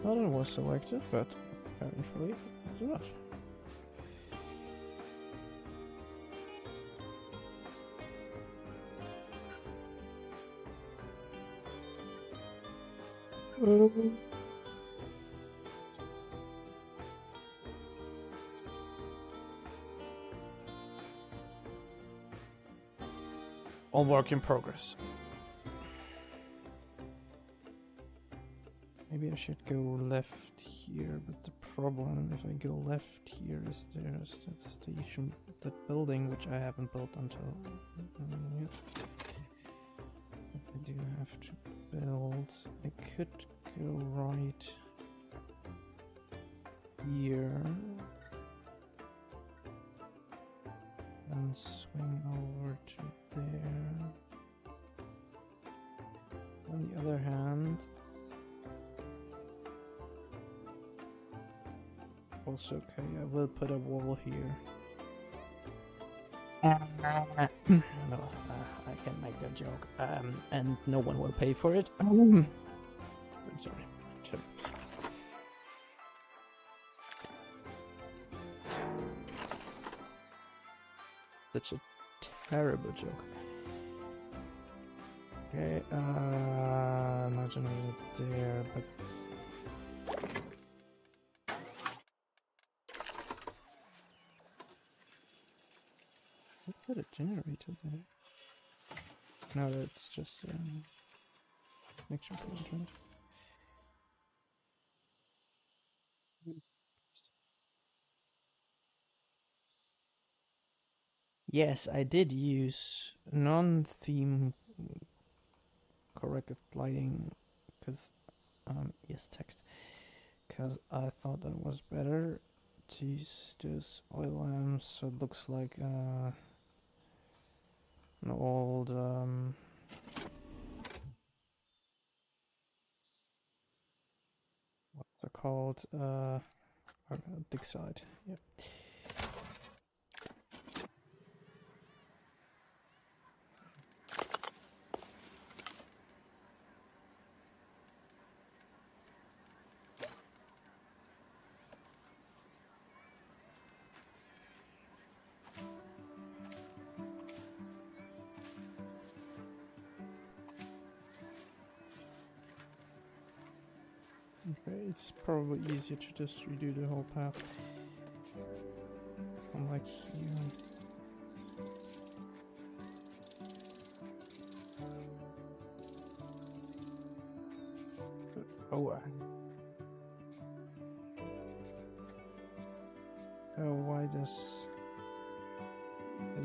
Speaker 1: Well, it was selected, but apparently it's not. All work in progress. Maybe I should go left here, but the problem if I go left here is there's that station, that building which I haven't built until yet. I do have to build. I could go right here and swing over to there. On the other hand, also okay, I will put a wall here. No, I can make that joke, and no one will pay for it. I'm sorry. That's a terrible joke. Okay, not generally there, but I put a generator there. No, that's just mixture point, right? Yes, I did use non-theme corrective lighting because yes, text, because I thought that was better to use those oil lamps, so it looks like an old what's it called, dig site. Yep. Okay, it's probably easier to just redo the whole path. Unlike here. Oh, oh, why did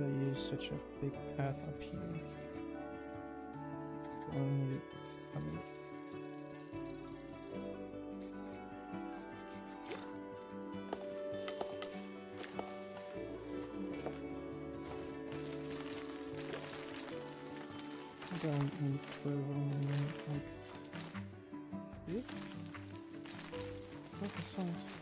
Speaker 1: I use such a big path up here? Only, Don't move 12 like this. What the sounds?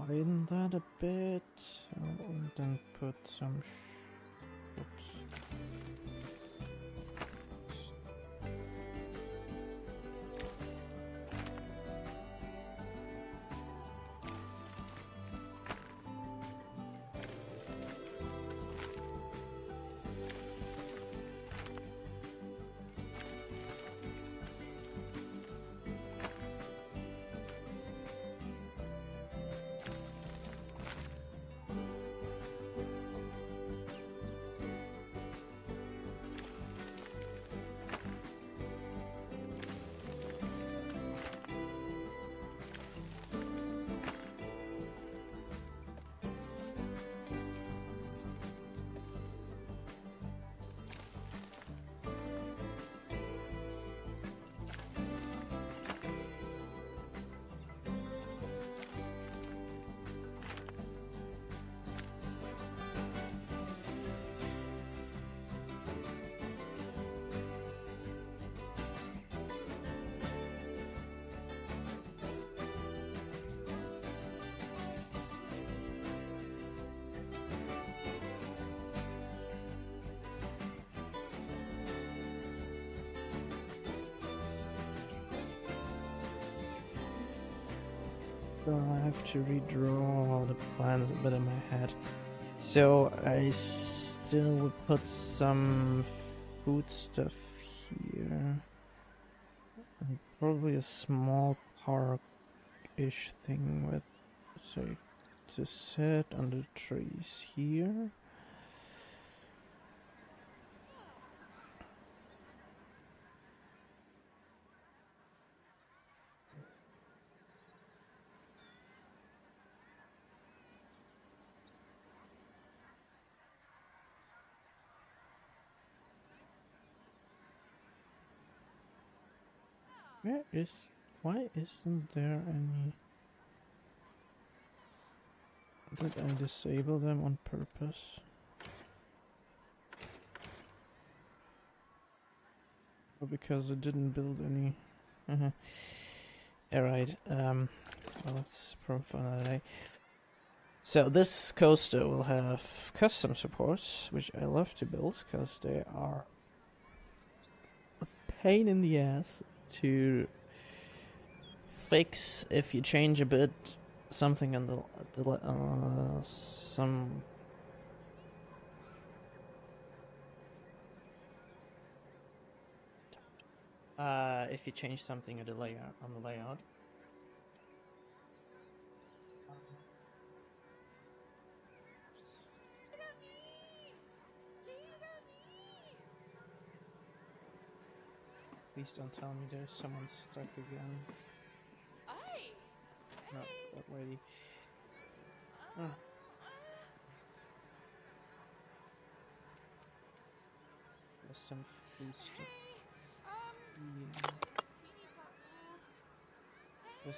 Speaker 1: widen that a bit, and then put some. Oops. So I have to redraw all the plans a bit in my head. So I still would put some food stuff here. And probably a small park-ish thing with, say, to sit under the trees here. Why isn't there any? Did I disable them on purpose? Or because I didn't build any? Alright, well, that's probably for another day. So this coaster will have custom supports, which I love to build, because they are a pain in the ass to fix if you change a bit something on the if you change something on the layout. Please don't tell me there's someone stuck again. No, that lady. Oh. There's some food stuff. Yeah. This.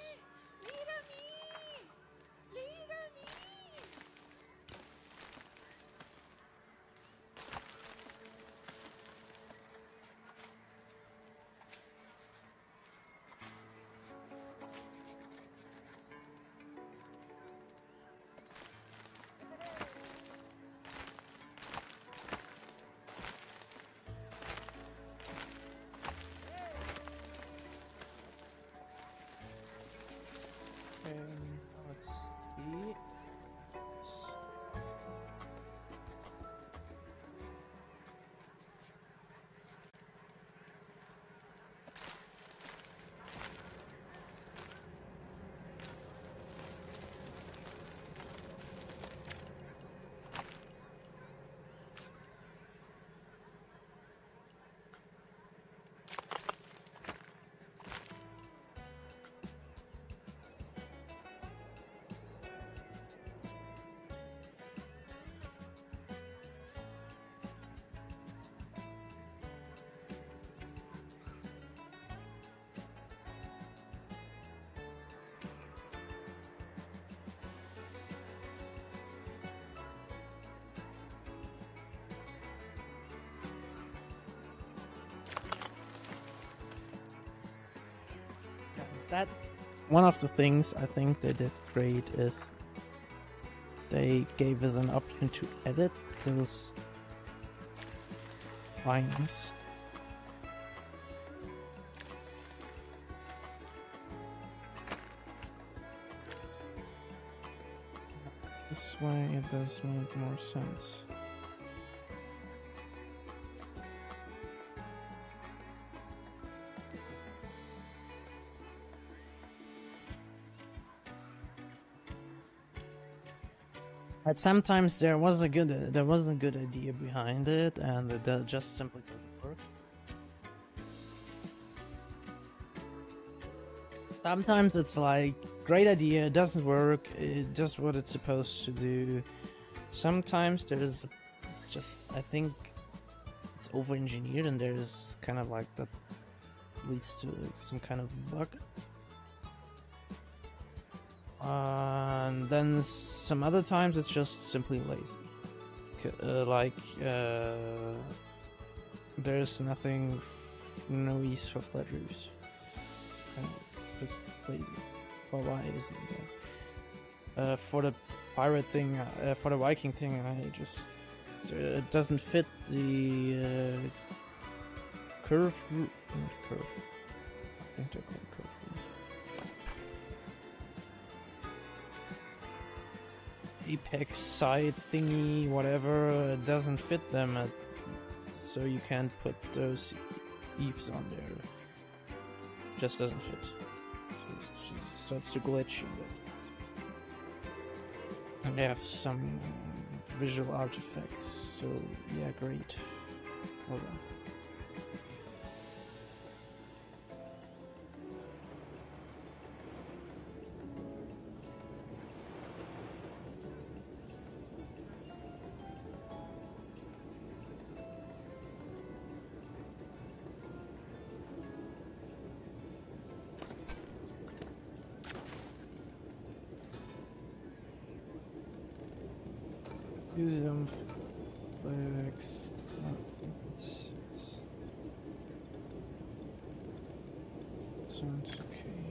Speaker 1: Let's see. That's one of the things I think they did great is they gave us an option to edit those lines. This way it does make more sense. But sometimes there was a good idea behind it, and it just simply didn't work. Sometimes it's like great idea, it doesn't work, it just what it's supposed to do. Sometimes there's just, I think it's over-engineered, and there's kind of like that leads to some kind of bug. And then some other times it's just simply lazy. There's nothing, no ease for flat roofs. Kind of just lazy. Well, why isn't that? For the pirate thing, for the Viking thing, it doesn't fit the curve. Not curve. I think they're called curve. Apex side thingy, whatever, it doesn't fit them, so you can't put those eaves on there. Just doesn't fit. So it starts to glitch a bit. And they have some visual artifacts, so yeah, great. Well done. Do some flags. Sounds okay.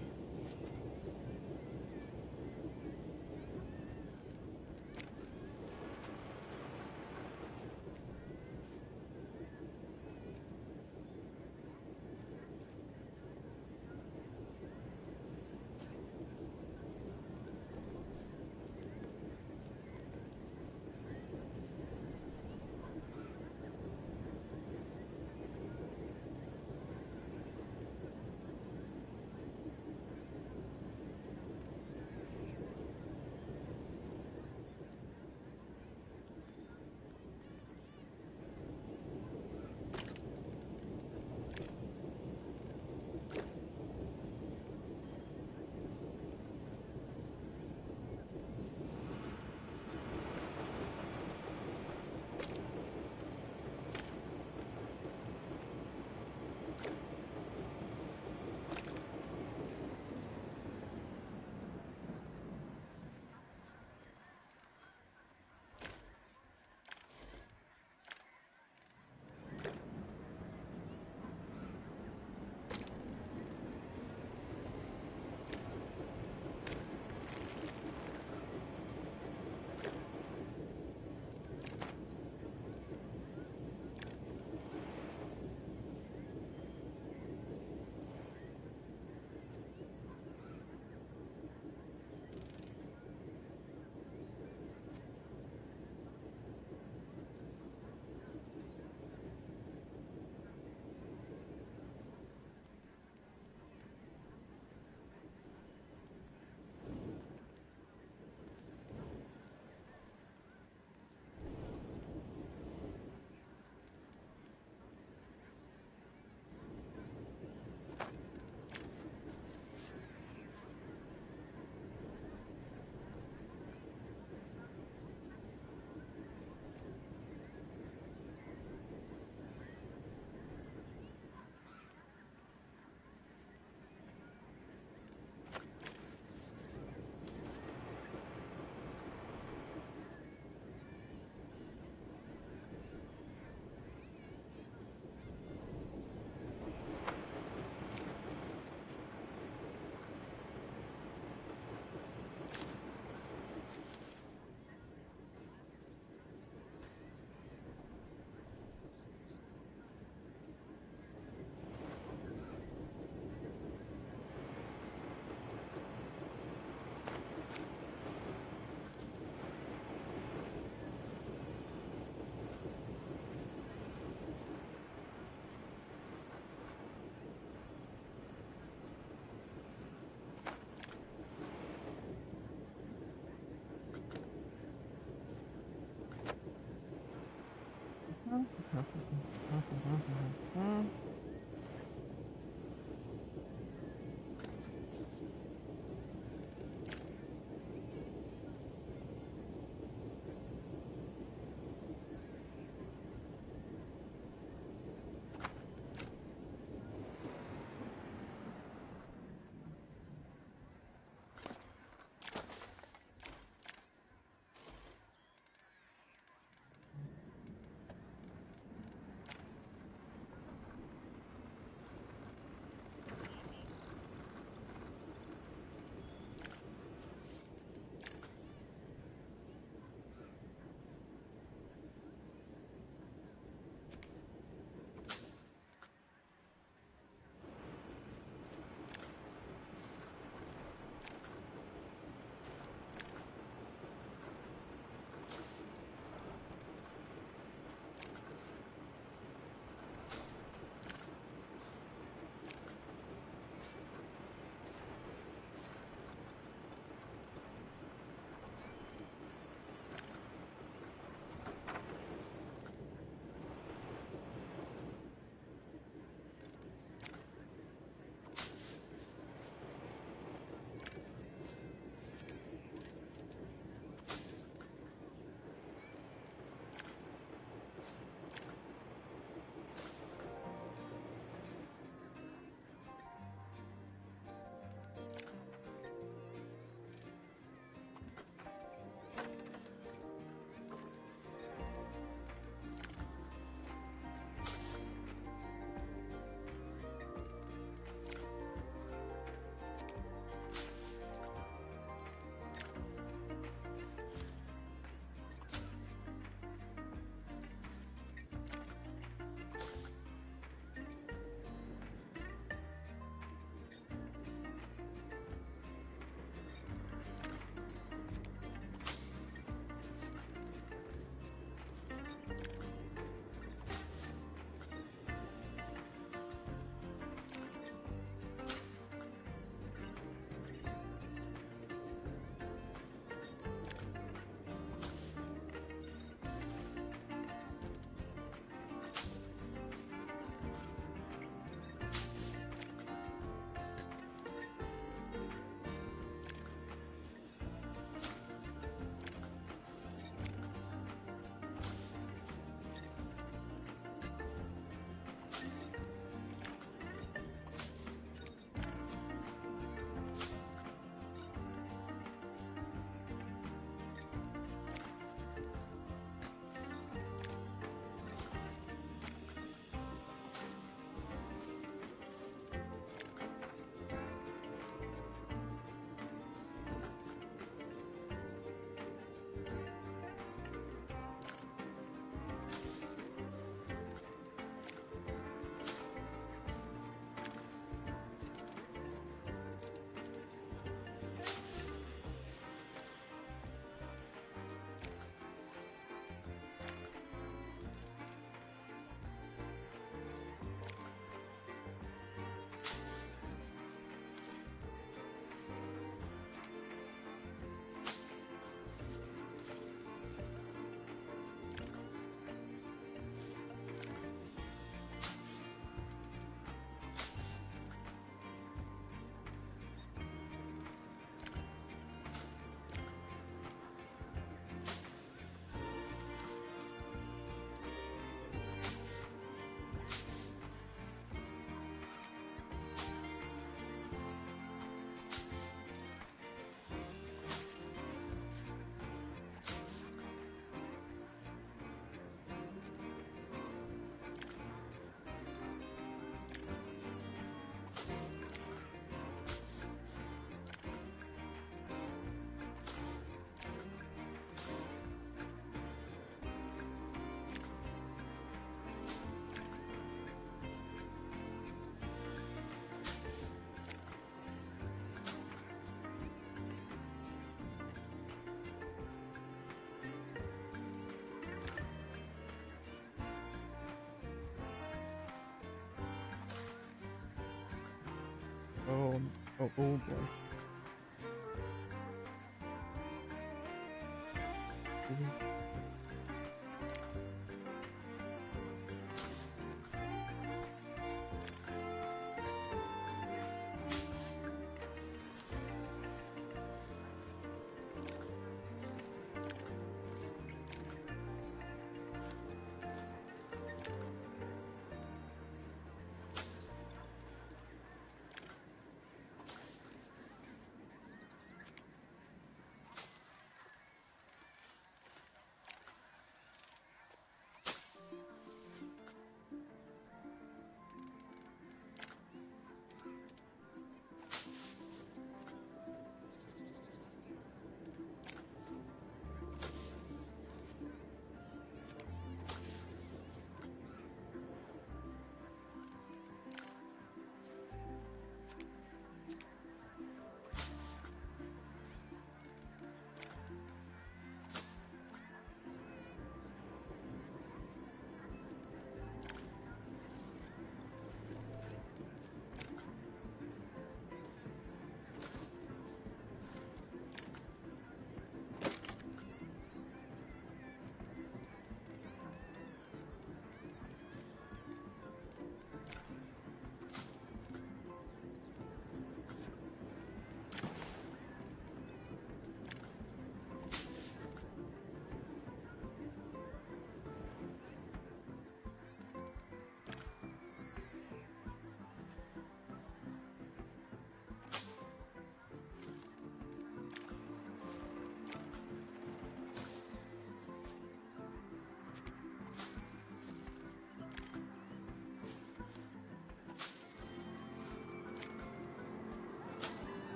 Speaker 1: Oh boy.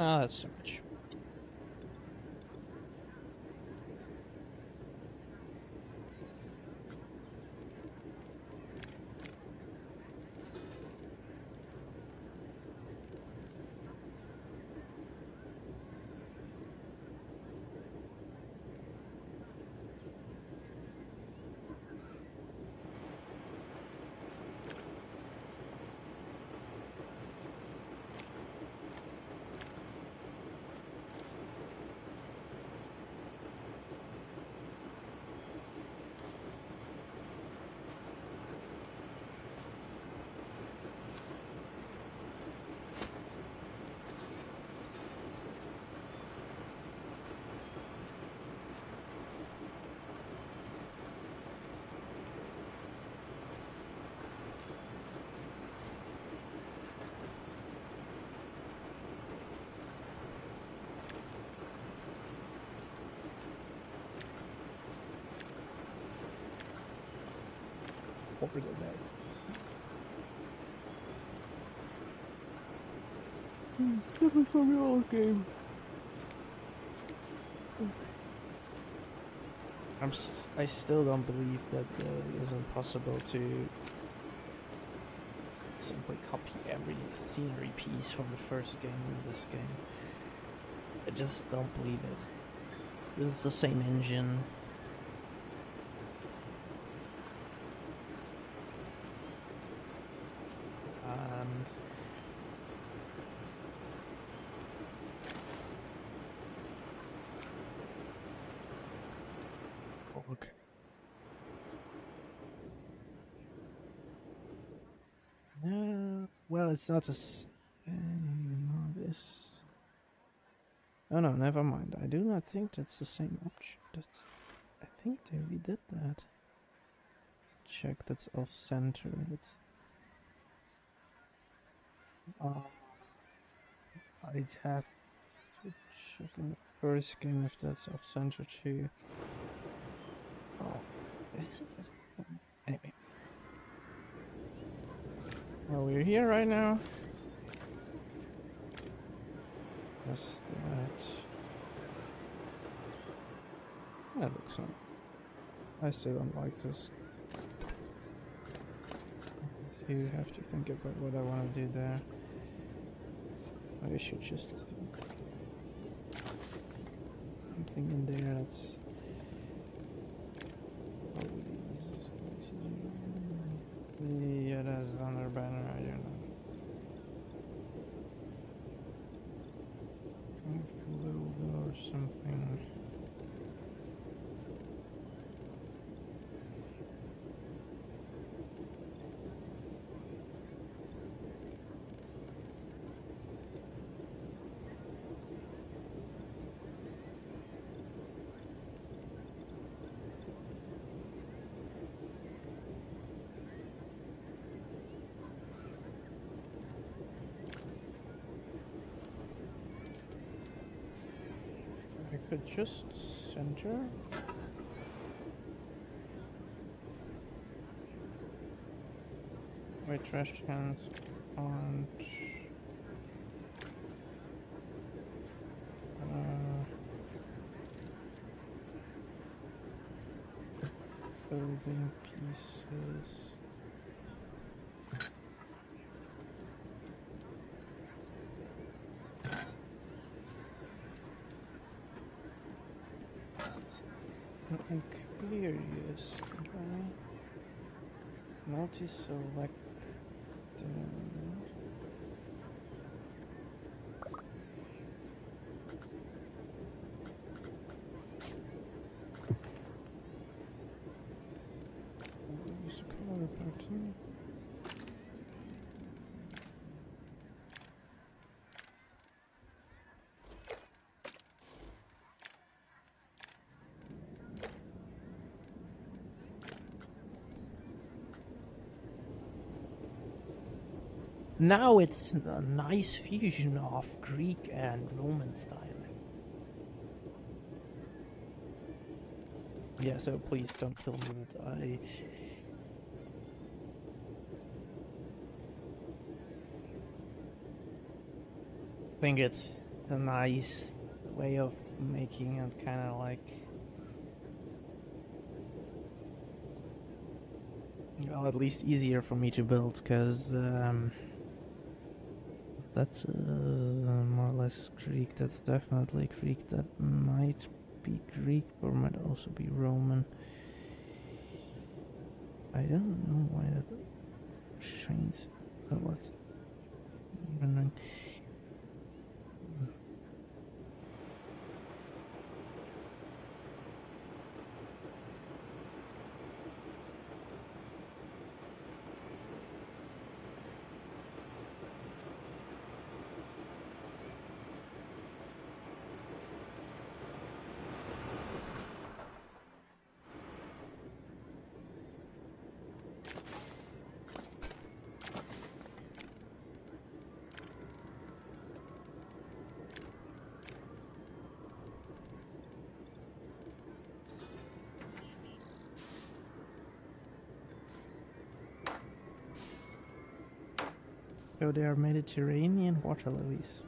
Speaker 1: Ah, that's too much. Over the net. This is from the old game. I still don't believe that it is impossible to simply copy every scenery piece from the first game in this game. I just don't believe it. This is the same engine. And look. Well, it's not this. Oh no, never mind. I do not think that's the same option. I think they redid that. Check, that's off center. That's. I'd have to check in the first game if that's off center too. Oh, is it this? Anyway. Well, we're here right now. That's that. That looks like. I still don't like this. I do have to think about what I want to do there. I should just do something in there that's. Yeah, that's another banner. I don't know. Blue or something. I could just center. White trash cans aren't. Building pieces. I'm curious. Multi-select. Use color pattern. Now it's a nice fusion of Greek and Roman styling. Yeah, so please don't kill me, but I think it's a nice way of making it kind of like, well, at least easier for me to build, because that's more or less Greek. That's definitely Greek. That might be Greek, or might also be Roman. I don't know why that shines. Oh, what's rendering? So they are Mediterranean water lilies.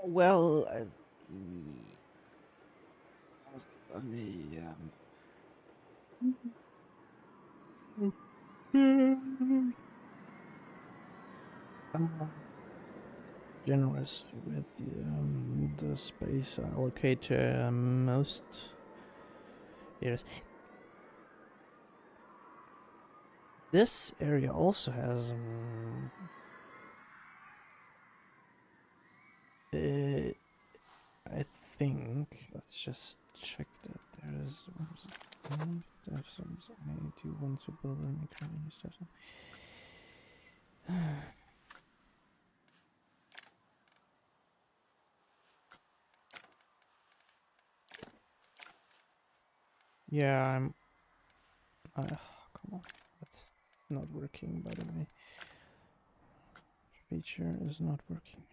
Speaker 1: Well, let me generous with the space I allocate to most years. This area also has I think, let's just check that there's some I do want to build an economy station. Yeah, come on, that's not working, by the way. Feature is not working.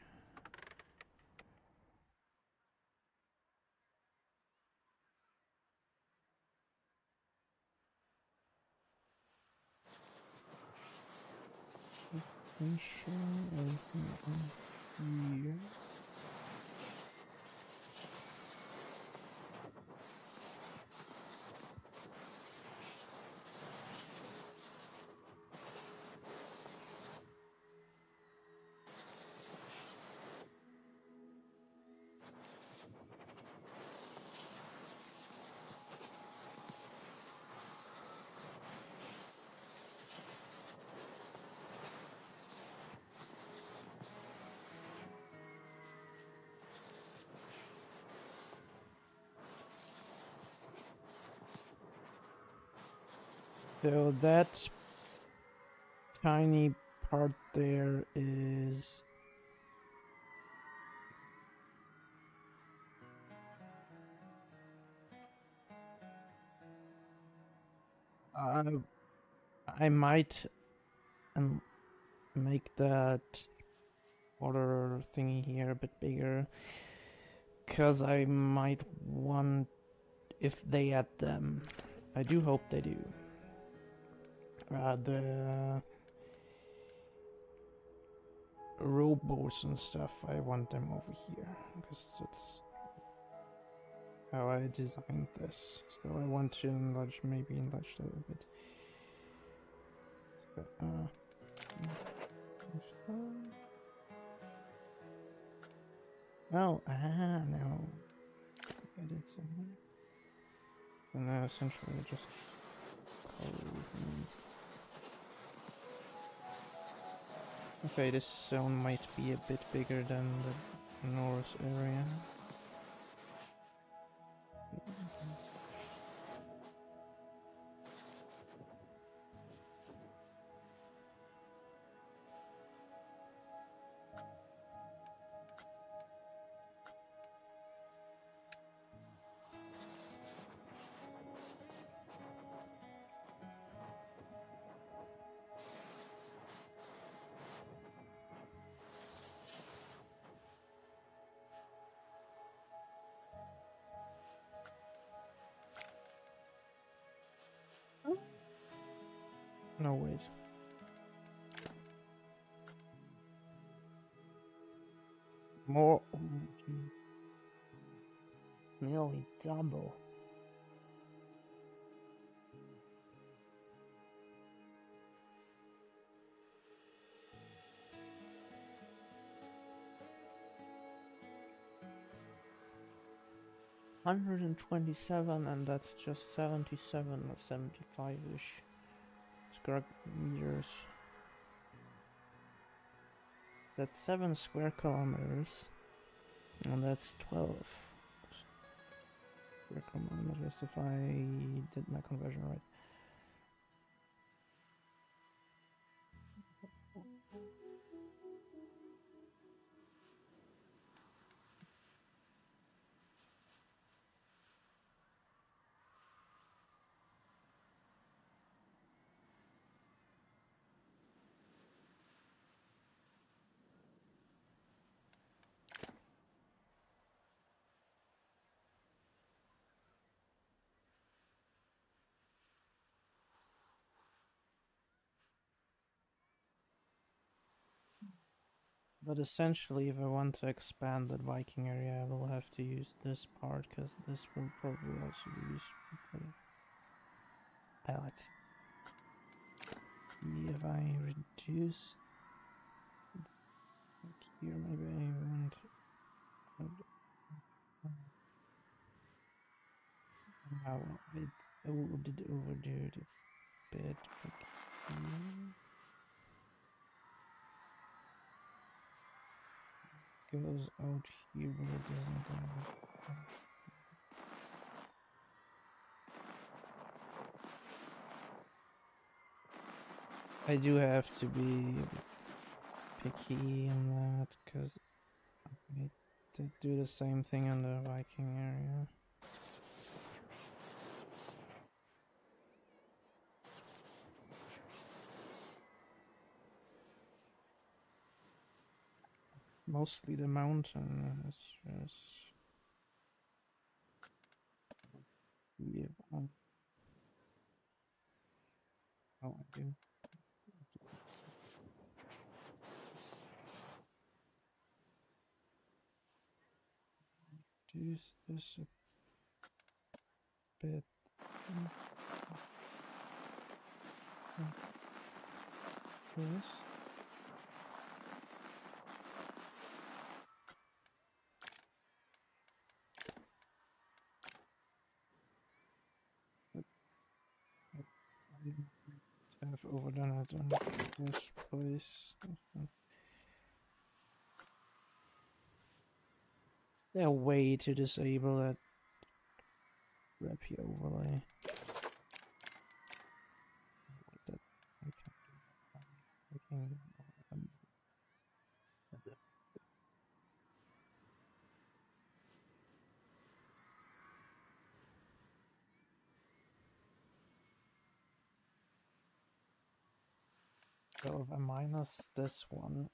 Speaker 1: Show everything on here. So that tiny part there is I might make that water thingy here a bit bigger, because I might want, if they add them, I do hope they do, the rowboats and stuff, I want them over here, because that's how I designed this. So I want to maybe enlarge that a bit. But, oh, no. I did something. And now essentially I just okay, this zone might be a bit bigger than the Norse area. No, wait. More. Nearly double. $127, and that's just 77 or 75-ish square meters. That's 7 square kilometers, and that's 12 square kilometers if I did my conversion right. But essentially, if I want to expand that Viking area, I will have to use this part, because this will probably also be used. Let's see if I reduce here, maybe I want. How it did overdo it a bit. Goes out here, but it doesn't go. I do have to be picky in that, because I did do the same thing in the Viking area. Mostly the mountain is just... Yeah. Oh, I do. Reduce this a bit. This. I've overdone it on this place. Is there a way to disable that Rapia overlay? anything. So if I minus this one,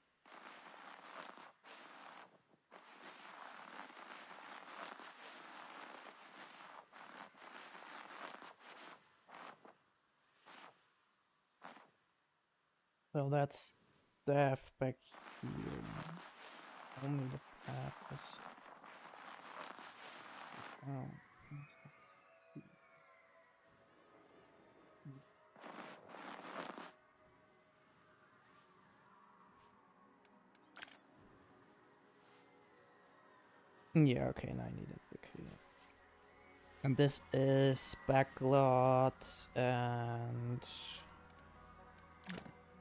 Speaker 1: so that's depth back here. Only the path is. Oh. Yeah, okay, now I need it. Okay. And this is backlot and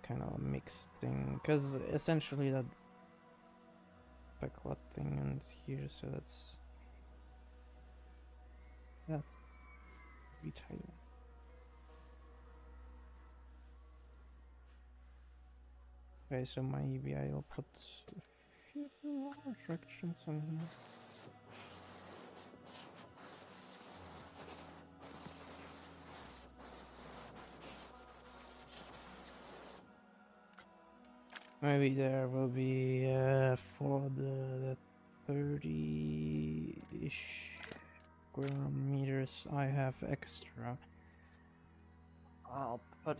Speaker 1: kind of a mixed thing, because essentially that backlot thing ends here, so that's retired. Okay, so maybe I'll put a few more attractions in here. Maybe there will be for the 30-ish square meters I have extra. I'll put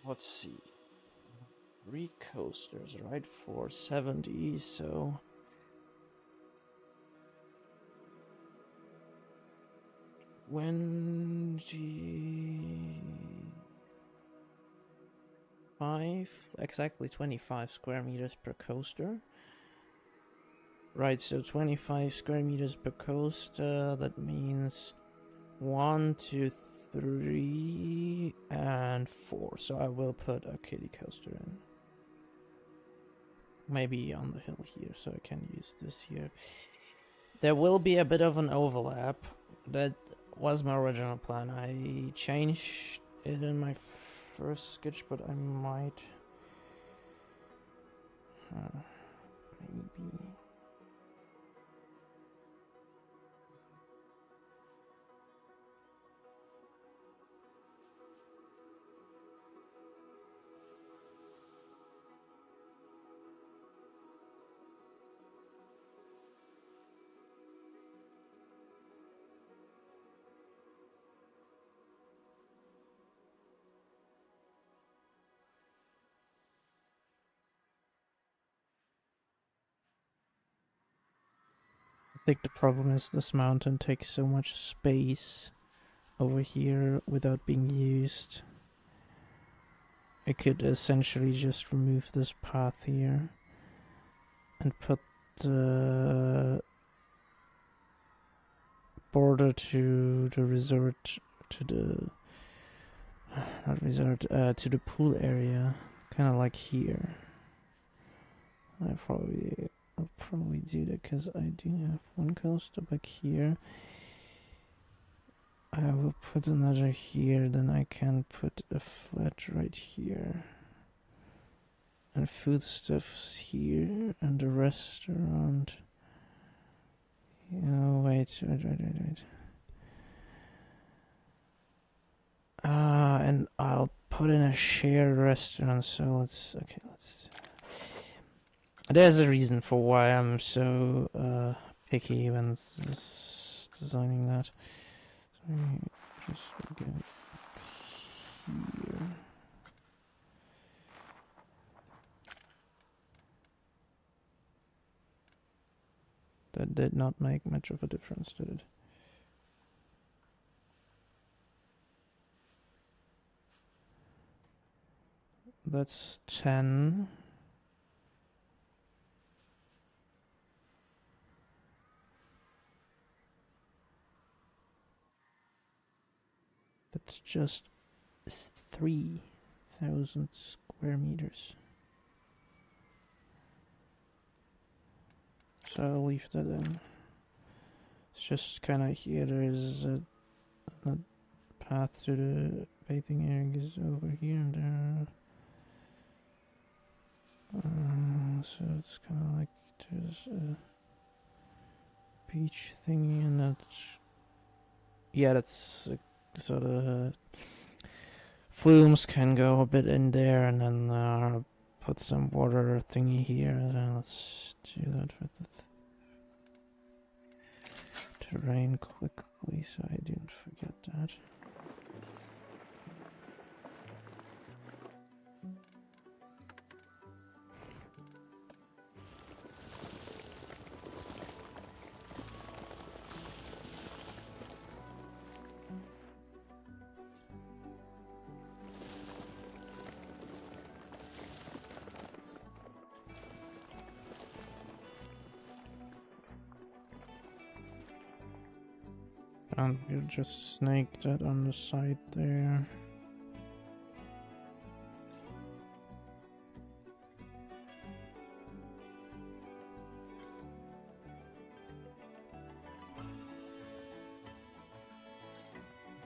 Speaker 1: let's see, 3 coasters, right, for 70, so 25, exactly 25 square meters per coaster. Right, so 25 square meters per coaster, that means 1, 2, 3, and 4. So I will put a kiddie coaster in. Maybe on the hill here, so I can use this here. There will be a bit of an overlap. That was my original plan. I changed it in my first sketch, but I might... maybe... I think the problem is this mountain takes so much space over here without being used. I could essentially just remove this path here and put the border to the resort, to the not resort, to the pool area, kind of like here. I'll probably do that because I do have one coaster back here. I will put another here, then I can put a flat right here. And foodstuffs here, and the restaurant. Oh, wait. And I'll put in a shared restaurant, so let's... There's a reason for why I'm so picky when designing that. So just get here. That did not make much of a difference, did it? That's 10. That's just 3,000 square meters. So I'll leave that in. It's just kind of here. There is a path to the bathing area is over here and there. So it's kind of like there's a beach thingy, and that's so the flumes can go a bit in there, and then put some water thingy here. Let's do that with the terrain quickly, so I didn't forget that. And we'll just snake that on the side there.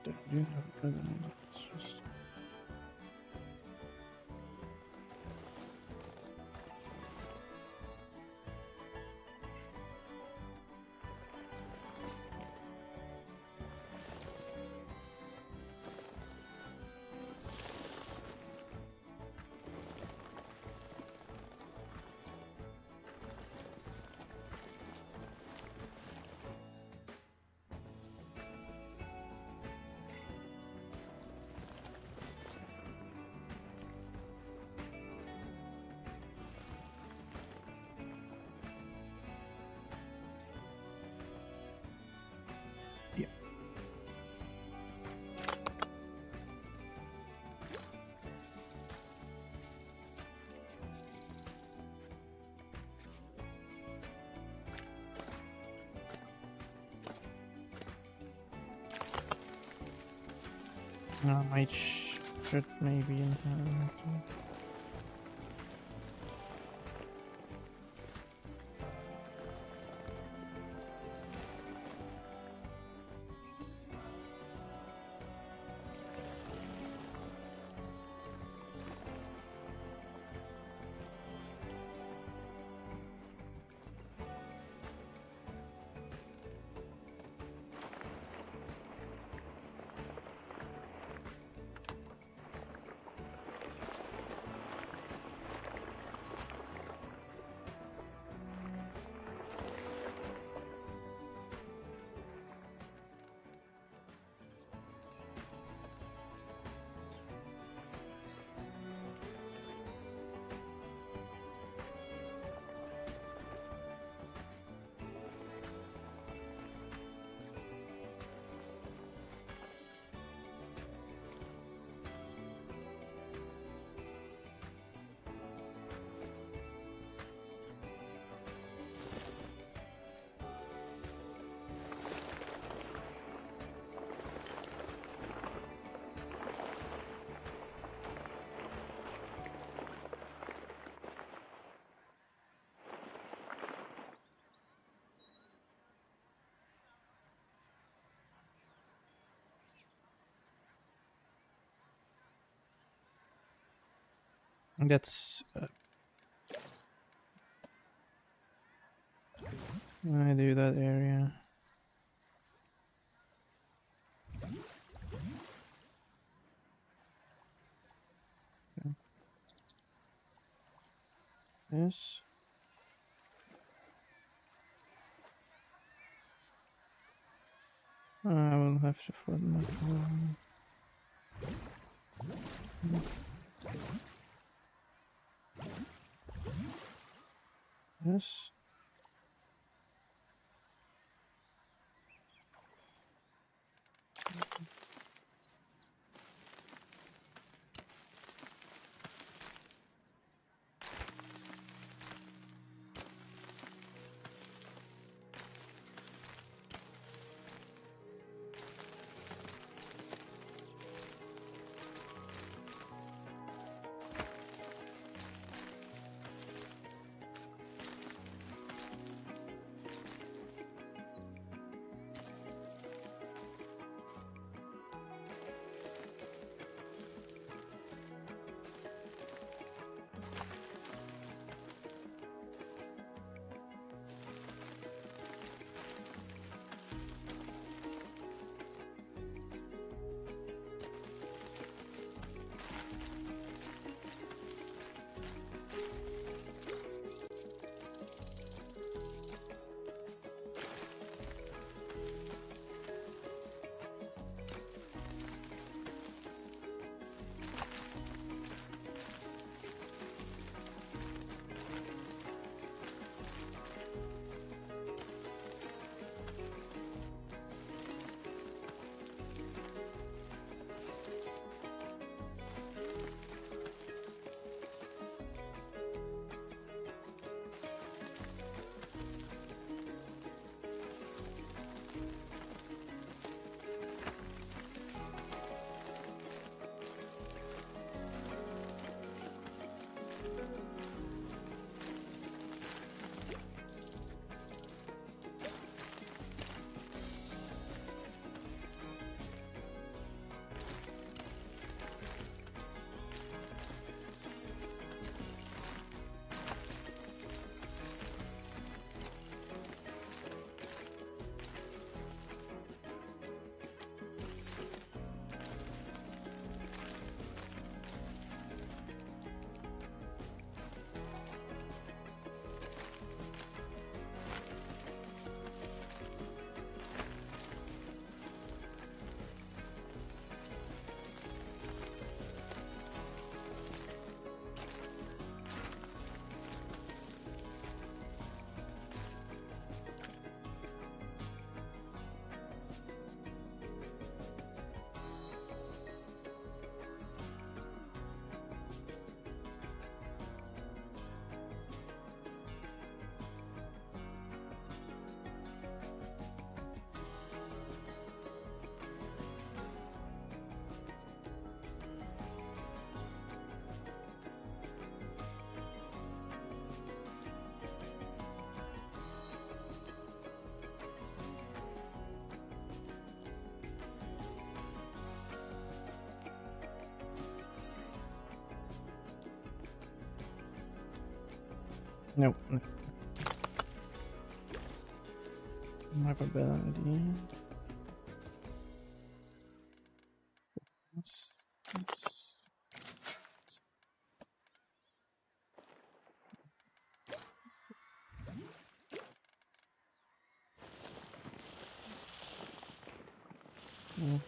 Speaker 1: Do you have a present? It's just... might fit maybe in here. That's I do that area. Okay. This. I will have to flatten that one. Yes. No, no. Not a bad idea.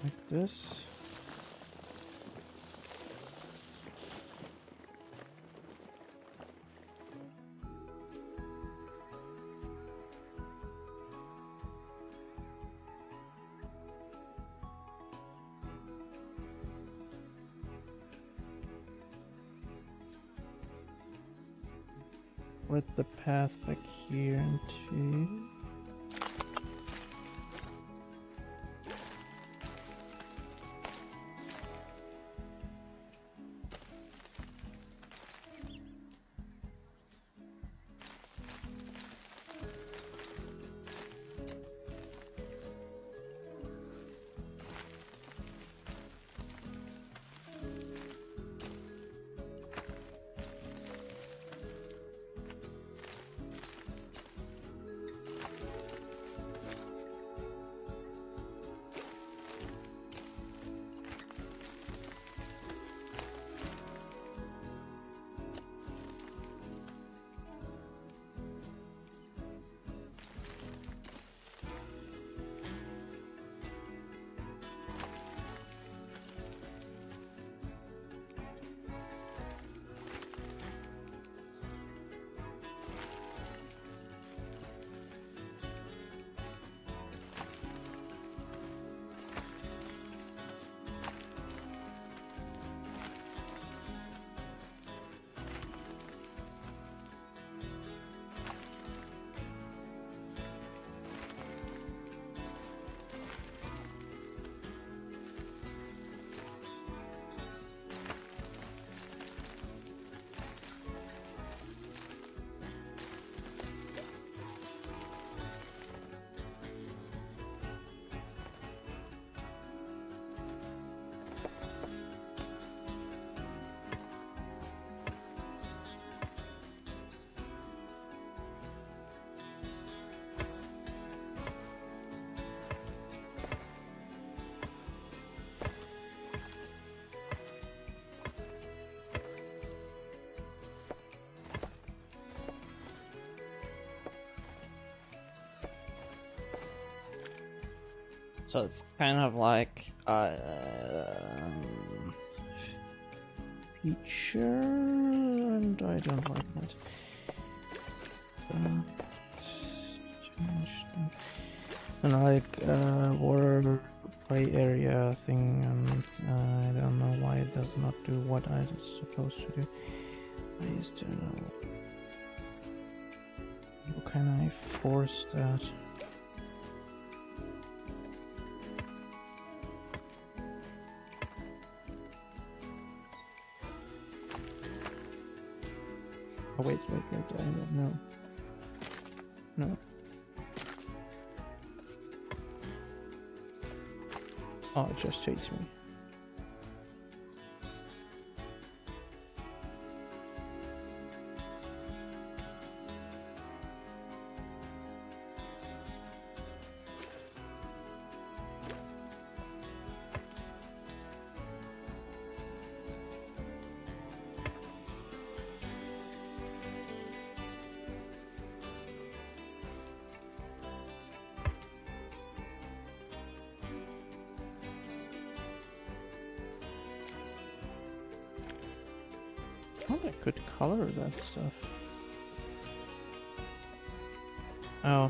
Speaker 1: Like this. Let the path back here into. So it's kind of like feature, and I don't like that. And like water play area thing, and I don't know why it does not do what I was supposed to do. I used to know. How can I force that? Oh, wait, I don't know. No. Oh, it just chased me. Oh, I could color that stuff. Oh.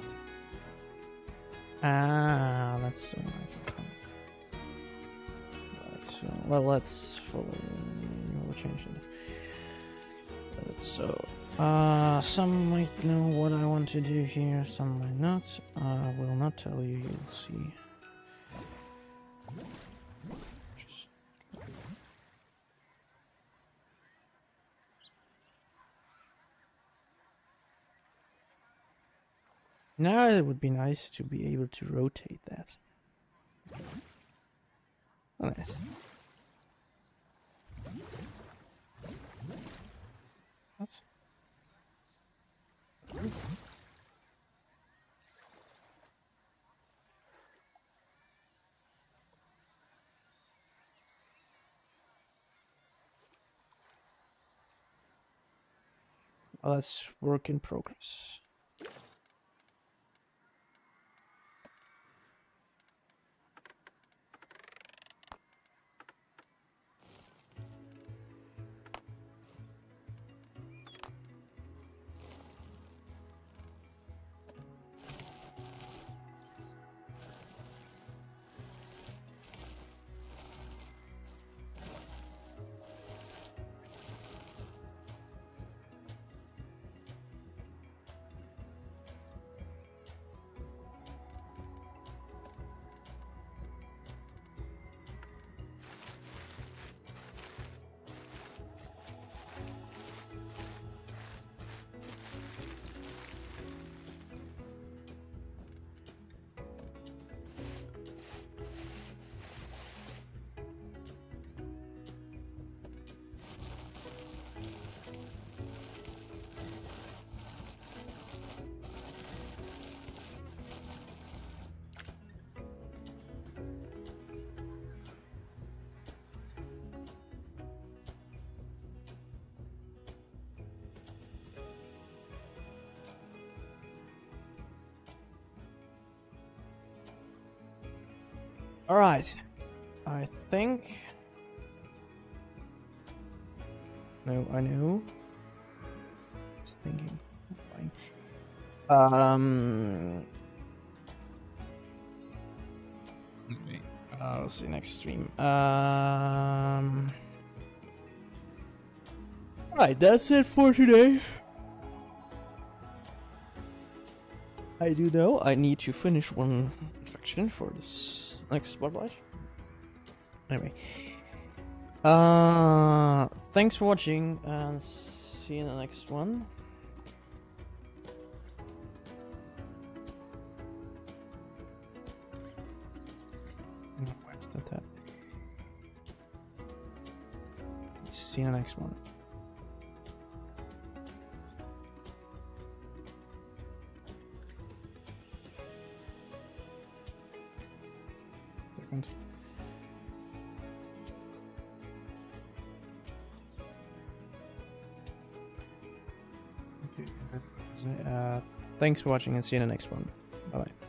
Speaker 1: Ah, that's so I can color. Right, so, well, let's follow. We'll change it. So, some might know what I want to do here, some might not. I will not tell you, you'll see. Now it would be nice to be able to rotate that. Oh, nice. That's... Well, that's work in progress. All right, I think. No, I know. Just thinking. Fine. Okay. I'll see you next stream. Alright, that's it for today. I do know I need to finish one faction for this next spotlight. Anyway. Thanks for watching and see you in the next one. Where's the tab? See you in the next one. Second. Okay. Thanks for watching and see you in the next one. Bye bye.